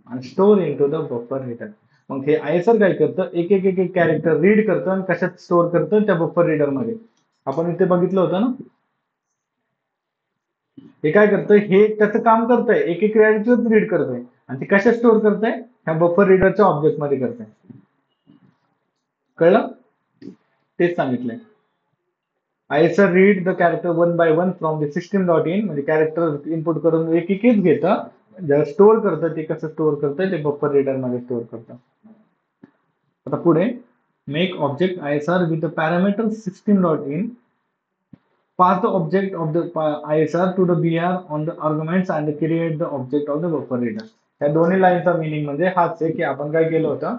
आणि store into the buffer reader. मग हे आयसर काय करतं, एक एक एक एक कॅरेक्टर रीड करतं आणि कशात स्टोअर करतं, त्या बफर रीडर मध्ये. आपण इथे बघितलं होतं ना, हे काय करतंय, हे त्याचं काम करतंय, एक एक कॅरेक्टर रीड करतंय आणि ते कशात स्टोअर करतंय, ह्या बफर रीडरच्या ऑब्जेक्ट मध्ये करतंय. कळलं? तेच सांगितलंय. ISR read the character 1 by 1 from the system dot in, म्हणजे कॅरेक्टर इनपुट करून एक एकच घेतं, ज्याला स्टोअर करतं ते कसं स्टोअर करतंय, ते बफर रीडर मध्ये स्टोअर करतं. आता पुढे, make object ISR with the parameter system dot in pass the object of the ISR to the BR on the arguments and create the object of the buffer reader. या दोन्ही लाईनचा मिनिंग म्हणजे हाच आहे की आपण काय केलं होतं,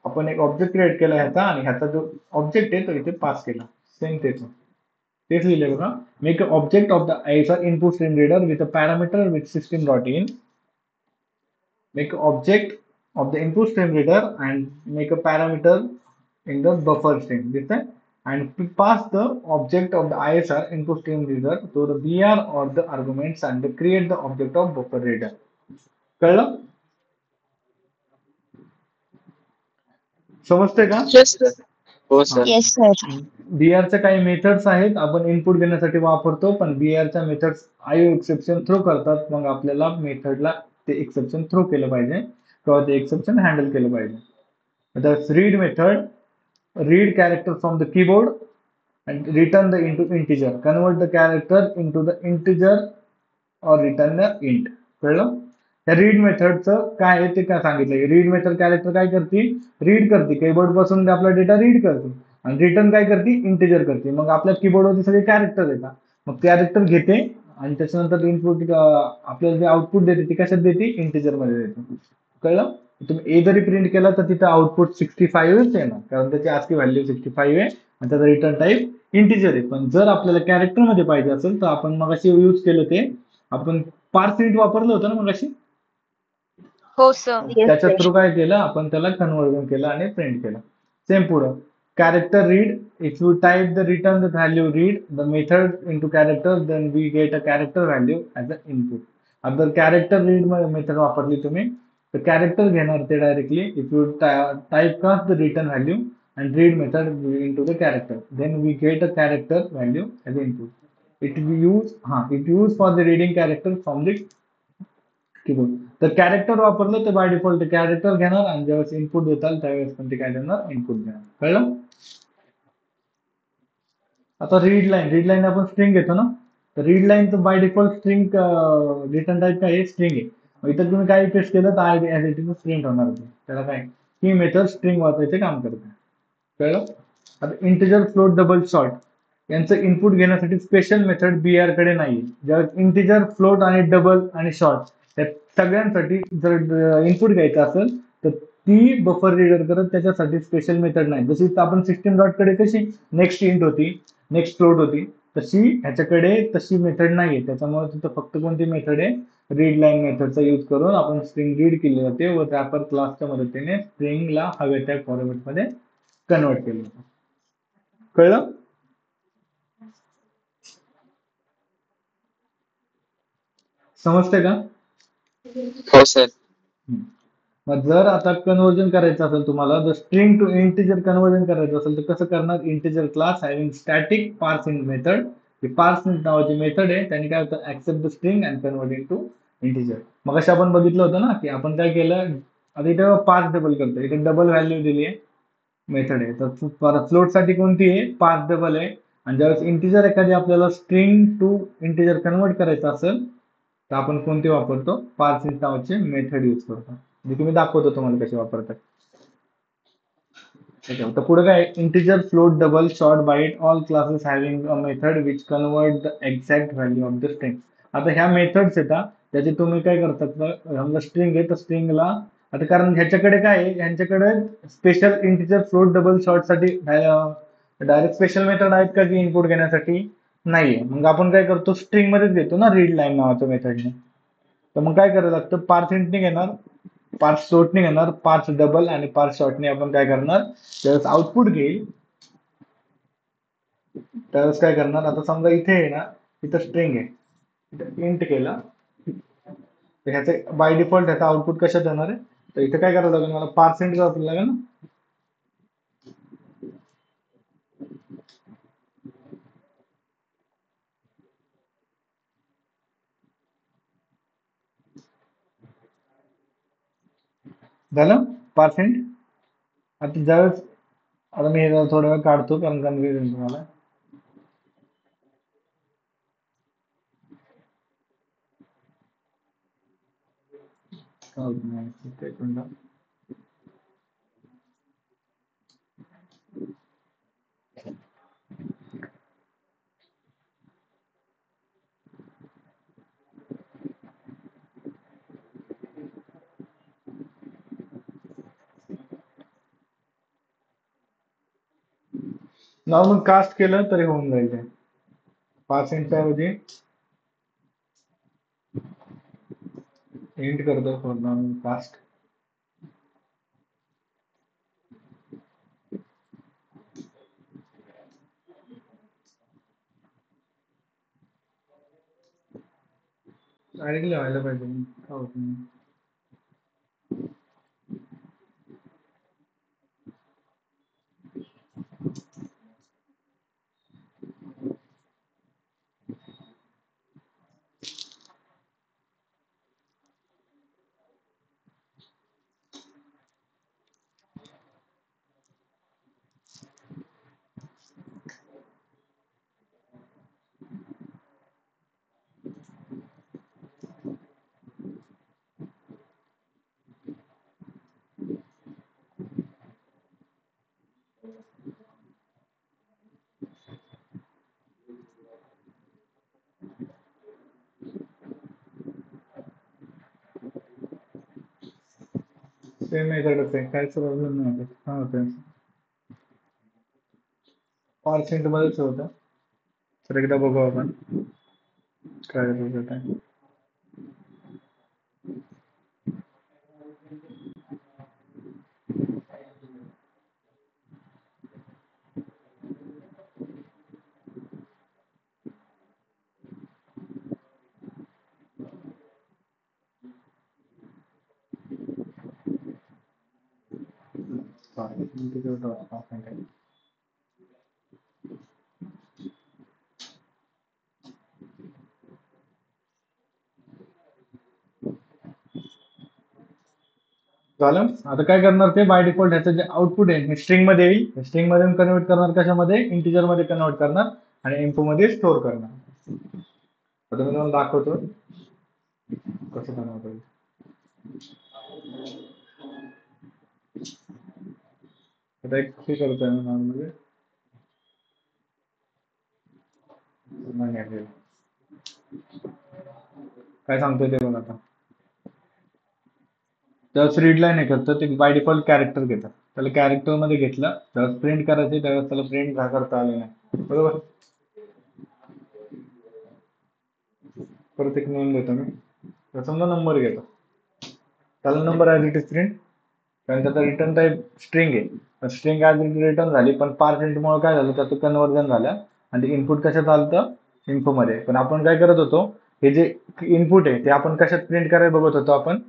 आपण एक ऑब्जेक्ट क्रिएट केला ह्याचा आणि ह्याचा जो ऑब्जेक्ट आहे तो इथे पास केला. सेम तेच लिहिले बघा. Make a object of the ISR input stream reader with a parameter with system dot in. Make an object of the input stream reader and make a parameter in the buffer stream. This time, and pass the object of the ISR input stream reader to the BR or the arguments and create the object of buffer reader. कळलं? समजते का? Yes, sir. हो सर. Yes, sir. बीआरच्या काही मेथड्स आहेत आपण इनपुट घेण्यासाठी वापरतो, पण बीआरच्या मेथड्स आयओ एक्सेप्शन थ्रो करतात. मग आपल्याला मेथडला ते एक्सेप्शन थ्रो केलं पाहिजे किंवा ते एक्सेप्शन हँडल केलं पाहिजे. Thus, read method read character from the keyboard and return the into integer. Convert the character into the integer or return the int. कळलं? त्या रीड मेथडचं काय आहे ते काय सांगितलंय. रीड मेथड कॅरेक्टर काय करते, रीड करते, कीबोर्ड पासून आपला डेटा रीड करते आणि रिटर्न काय करते, इंटिजर करते. मग आपल्या कीबोर्डवरती सगळे कॅरेक्टर येतात, मग कॅरेक्टर घेते आणि त्याच्यानंतर इनपुट आपल्याला जे आउटपुट देते ती कशात देते, इंटिजर मध्ये देते. कळलं? तुम्ही ए जरी प्रिंट केला तर तिथं आउटपुट 65 येणार, कारण त्याची आजची व्हॅल्यू 65 आहे आणि त्याचा रिटर्न टाईप इंटिजर आहे. पण जर आपल्याला कॅरेक्टर मध्ये पाहिजे असेल तर आपण मग अशी यूज केलं ते आपण पार्स इंट वापरलं होतं ना मग अशी, हो सर. Yes, त्याच्या sir. थ्रू काय केलं आपण, त्याला कन्वर्जन केलं आणि प्रिंट केलं. सेम पुढं character read. If you type the return the value read the method into character then we get a character value as a input. आता कॅरेक्टर रीड मेथड वापरली तुम्ही तर कॅरेक्टर घेणार ते directly. If you type cast the return value and read method into the character then we get a character value as a input. It use for the reading character from the keyboard. तर कॅरेक्टर वापरलं तर बाय डिफॉल्ट कॅरेक्टर घेणार आणि ज्यावेळेस इनपुट देताल त्यावेळेस पण ते काय देणार, इनपुट देणार. कळलं? आता रीड लाईन आपण स्ट्रिंग घेतो ना, तर रीड लाईन तर bye default string return type काय आहे, स्ट्रिंग आहे. मग इथं तुम्ही काही पेस्ट केलं तर ऍज इट इज प्रिंट होणार ते. त्याला काय, ही मेथड स्ट्रिंग वाचायचे काम करते. कळलं? आता इंटिजर फ्लोट डबल शॉर्ट यांचं इनपुट घेण्यासाठी स्पेशल मेथड बीआर कडे नाही. ज्यावेळेस इंटिजर फ्लोट आणि डबल आणि शॉर्ट त्या सगळ्यांसाठी जर इनपुट घ्यायचं असेल तर ती बफर रीडर करत त्याच्यासाठी स्पेशल मेथड नाही. जशी आपण सिस्टम डॉट कडे कशी नेक्स्ट इंट होती, नेक्स्ट फ्लोट होती, तशी ह्याच्याकडे तशी मेथड नाहीये. त्याच्यामुळे तिथं फक्त कोणती मेथड आहे, रीड लाईन मेथडचा यूज करून आपण स्ट्रिंग रीड केली जाते व रॅपर क्लासच्या मदतीने स्ट्रिंगला हव्या त्या फॉर्मॅट मध्ये कन्वर्ट केलं जातं. कळलं? समजते का? हो सर. मग जर आता कन्वर्जन करायचं असेल तुम्हाला, जर स्ट्रिंग टू इंटिजर कन्वर्जन करायचं असेल तर कसं करणार, integer class having static parsing method. ही पार्सिंग नावाची मेथड आहे, त्याने काय होतं, accept the string and convert into integer. मग अशा आपण बघितलं होतं ना की आपण काय केलं, आता इथे पार्स डबल करतो, इथे डबल व्हॅल्यू दिली आहे मेथड आहे, तर फ्लोट साठी कोणती आहे, पार्स डबल आहे. आणि ज्यावेळेस इंटिजर एखादी आपल्याला स्ट्रिंग टू इंटिजर कन्वर्ट करायचं असेल तर आपण कोणते वापरतो, पार्सिंग नावाचे मेथड यूज करतो. म्हणजे तुम्ही दाखवतो तुम्हाला कसे वापरतात. ठीक आहे. तर पुढे काय, integer float double short byte all classes having a method which convert the exact value of the string. आता ह्या मेथड्स येतात त्याचे तुम्ही काय करतात, समजा स्ट्रिंग आहे तर स्ट्रिंगला आता, कारण ह्याच्याकडे काय आहे, ह्यांच्याकडे special integer float double short साठी डायरेक्ट स्पेशल मेथड आहेत का की इनपुट घेण्यासाठी, नाहीये. मग आपण काय करतो, स्ट्रिंग मध्येच घेतो ना रीड लाईन नावाच्या मेथडने. तर मग काय करायला लागतं, पार्स इंटने घेणार, पार्स शॉर्टने घेणार, पार्स डबल आणि पार्स शॉर्टने आपण काय करणार, त्यावेळेस आउटपुट घेईल त्यावेळेस काय करणार. आता समजा इथे आहे ना, इथं स्ट्रिंग आहे, इथं इंट केला तर ह्याचे बाय डिफॉल्ट ह्याचा आउटपुट कशात येणार आहे, तर इथे काय करावं लागेल मला, पार्स इंट वापरायला लागेल ना. झालं पार्स इंट. आता ज्यावेळेस, आता मी हे जरा थोडा वेळ काढतो कारण कन्फ्युजन तुम्हाला. एक मिनिट. नॉर्मल कास्ट केलं तरी होऊन जाईल ते. पार्सेंटच्या ऐवजी इंट करतो फॉर नॉर्मल कास्ट. डायरेक्टली व्हायला पाहिजे, का होत नाही. सेम मेथडच आहे, काहीच प्रॉब्लेम नाही होत. हा होतं पर्सेंट मध्येच होतं. तर एकदा बघू आपण काय रिझल्ट आहे. integer dot percent आहे. झालं. आता काय करणार ते बाय डिफॉल्ट ह्याचं जे आउटपुट आहे हे स्ट्रिंग मध्ये येईल. स्ट्रिंग मध्ये कन्वर्ट करणार कशामध्ये, इंटिजर मध्ये कन्वर्ट करणार आणि इन्फो मध्ये स्टोअर करणार. आता मी तुम्हाला दाखवतो कसं बनवता येईल. आता एक हे करतोय मी नॉर्मली काय सांगतोय ते बघा. आता त्यावेळेस रीड लाईन हे करतं ते बाय डिफॉल्ट कॅरेक्टर घेतं. त्याला कॅरेक्टर मध्ये घेतलं त्यावेळेस प्रिंट करायचे, त्यावेळेस त्याला प्रिंट करता आले नाही. बरोबर. परत एक नेम देतो मी, तर समजा नंबर घेतो, त्याला number as it is print, कारण त्याचा रिटर्न टाईप स्ट्रिंग आहे. String as it is return झाली, पण पार्सेंटमुळे काय झालं त्याचं कन्वर्जन झालं आणि इनपुट कशात आलं इन्फो मध्ये. पण आपण काय करत होतो, हे जे इनपुट आहे ते आपण कशात प्रिंट करायला बघत होतो, आपण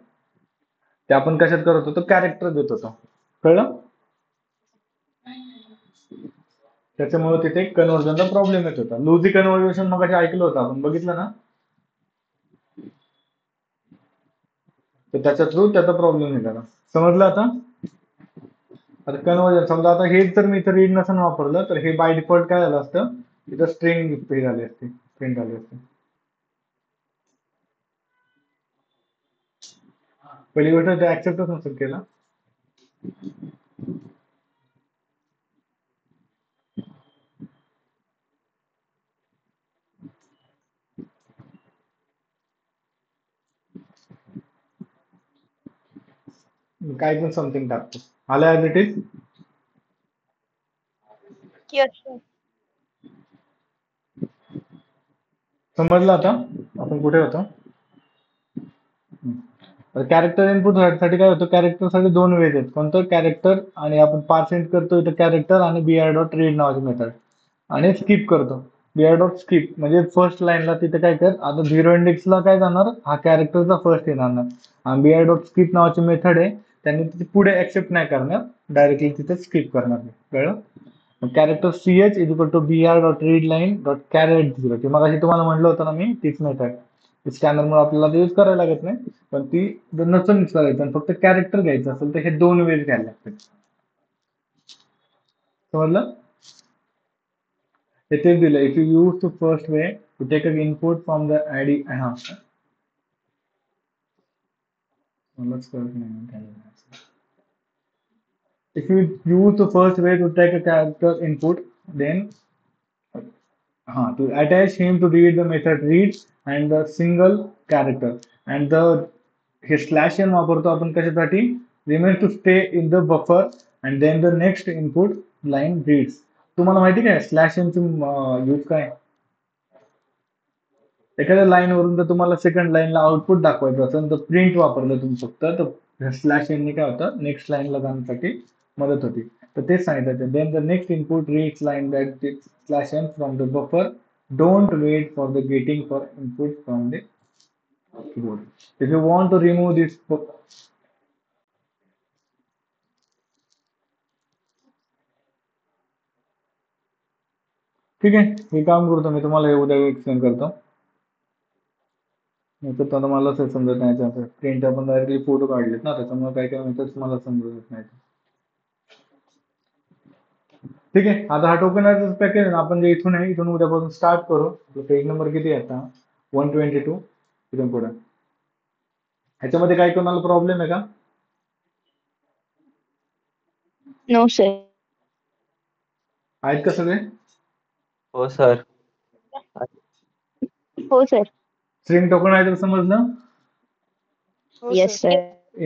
ते आपण कशात करत होतो, कॅरेक्टर देत होतो. कळलं. त्याच्यामुळे तिथे कन्वर्जनचा प्रॉब्लेम येत होता. लुझी कन्वर्जन मग ऐकलं होतं आपण, बघितलं ना. तर त्याच्या थ्रू त्याचा प्रॉब्लेम हे झाला. समजलं आता. आता कन्वर्जन समजा आता हे जर मी इथं रीड नसन वापरलं तर हे बाय डिफॉल्ट काय झालं असतं, तिथं स्ट्रिंग हे झाली असते, प्रिंट झाली असते. पहिली गोष्ट ते ऍक्सेप्टच नसेल केला. काय पण समथिंग टाकतो. आलं as it is. Yes, sir. समजलं आता आपण कुठे होतो. कॅरेक्टर इनपुट साठी काय होतं, कॅरेक्टर साठी दोन वेज आहेत. कोणतं कॅरेक्टर, आणि आपण पार्सेंट करतो इथं कॅरेक्टर आणि बीआर डॉट रीड नावाची मेथड, आणि स्किप करतो बीआर डॉट स्किप. म्हणजे फर्स्ट लाईनला तिथे काय कर, आता 0 इंडेक्सला काय जाणार, हा कॅरेक्टरचा फर्स्ट येणार ना, आणि बीआर डॉट स्किप नावाची मेथड आहे, त्यांनी तिथे पुढे ऍक्सेप्ट नाही करणार, डायरेक्टली तिथे स्किप करणार. कळलं. Character CH is equal to BR dot read line dot char at 0. ती मग तुम्हाला म्हणलं होतं ना मी, तीच मेथड. स्कॅनरमुळे आपल्याला ते यूज करायला लागत नाही, पण ती नसून करायचं आणि फक्त कॅरेक्टर घ्यायचं असेल तर हे दोन वेज घ्यायला लागतात. समजलं. हे तेच दिलं. If you use to first way to take a input from the ID. हा मलाच कळत नाही. If you use the first way to take a character input, then to attach him to read the method read and the single character, and the हे स्लॅश एन वापरतो आपण कशासाठी, remains to stay in the buffer and then the next input line reads. तुम्हाला माहिती काय स्लॅश एनची यूज काय? एखाद्या लाईन वरून जर तुम्हाला सेकंड लाईनला आउटपुट दाखवायचं असेल तर प्रिंट वापरलं तुम्ही फक्त तर स्लॅश एनने काय होतं नेक्स्ट लाईनला जाण्यासाठी मदत होती. तर तेच सांगितलं then the next input reach line that slash N from the buffer don't wait for the getting for input from the keyboard. If you want to remove this ठीक आहे हे काम करतो मी तुम्हाला हे उद्या एक्सप्लेन करतो. नाही तर आता मला असं समजत नाही प्रिंट आपण डायरेक्टली फोटो काढलेत ना त्याच्यामुळे काही काही मेथड्स मला समजत नाही. ठीक आहे आता हा टोकनायझर पॅकेज आपण जे इथून आहे इथून उद्यापासून स्टार्ट करू. पेज नंबर किती आहे आता 122 इथून पुढे. ह्याच्यामध्ये काही कोणाला प्रॉब्लेम आहे का? No, sir. आहेत का सगळे? हो सर. हो, sir. स्ट्रिंग टोकनायझर समजलं? Yes, sir.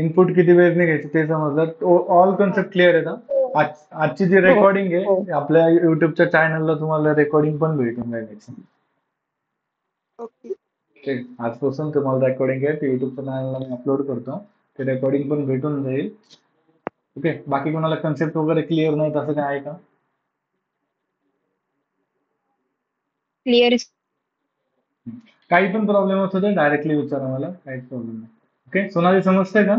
इनपुट किती वेळेने घ्यायचं ते समजलं. ऑल कन्सेप्ट क्लिअर आहे ना? आजची जी रेकॉर्डिंग हो. आहे आपल्या युट्यूबच्या चॅनलला तुम्हाला रेकॉर्डिंग पण भेटून जाईल याची. ओके. ठीक आजपासून तुम्हाला रेकॉर्डिंग आहे ते युट्यूबच्या चॅनलला मी अपलोड करतो. ते रेकॉर्डिंग पण भेटून जाईल. ओके बाकी कोणाला कन्सेप्ट वगैरे क्लिअर नाही असं काय आहे का? Clear. काही पण प्रॉब्लेम असतो तर डायरेक्टली विचारा मला काहीच प्रॉब्लेम नाही. ओके सोनाली समजतंय का?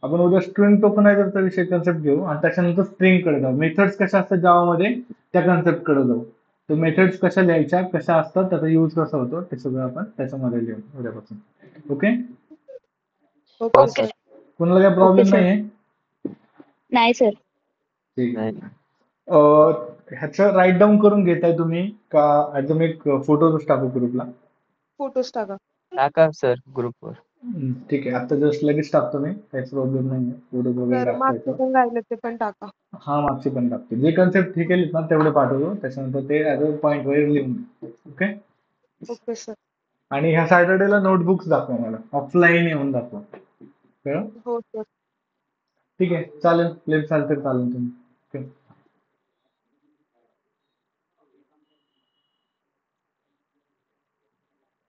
आपण उद्या स्ट्रिंग टोकनायझरचा विषय कन्सेप्ट घेऊ आणि त्याच्यानंतर स्ट्रिंग कडे जाऊ. मेथड्स कशा असतात जावामध्ये त्या कन्सेप्ट कडे जाऊ. तर मेथड्स कशा लिहायच्या कशा असतात त्याचा यूज कसा होतो ते सगळं आपण त्याच्यामध्ये लिहू उद्यापासून. ओके ओके हो सर. सर. कोणाला काही प्रॉब्लेम Okay, sir. नाहीये? नाही, sir. ठीक आहे. नाही. ह्याचं राईट डाऊन करून घेताय तुम्ही का ऍज मी फोटोज टाकू ग्रुपला? फोटोज टाका. टाका सर ग्रुपवर. ठीक आहे आता जस्ट लगेच टाकतो मी काहीच प्रॉब्लेम नाहीये फोटोज वगैरे तर मागचे टाकतो. पण राहिले ते पण टाका. हा मागचे पण टाकतो जे कन्सेप्ट हे केलेत ना तेवढे पाठवतो त्याच्यानंतर ते ऍज अ पॉईंट वर लिहून घे. Okay okay sir. आणि ह्या सॅटर्डेला नोटबुक्स दाखवा मला ऑफलाईन येऊन दाखवा. कळलं? हो सर. ठीक आहे चालेल चालेल तुम्ही. ओके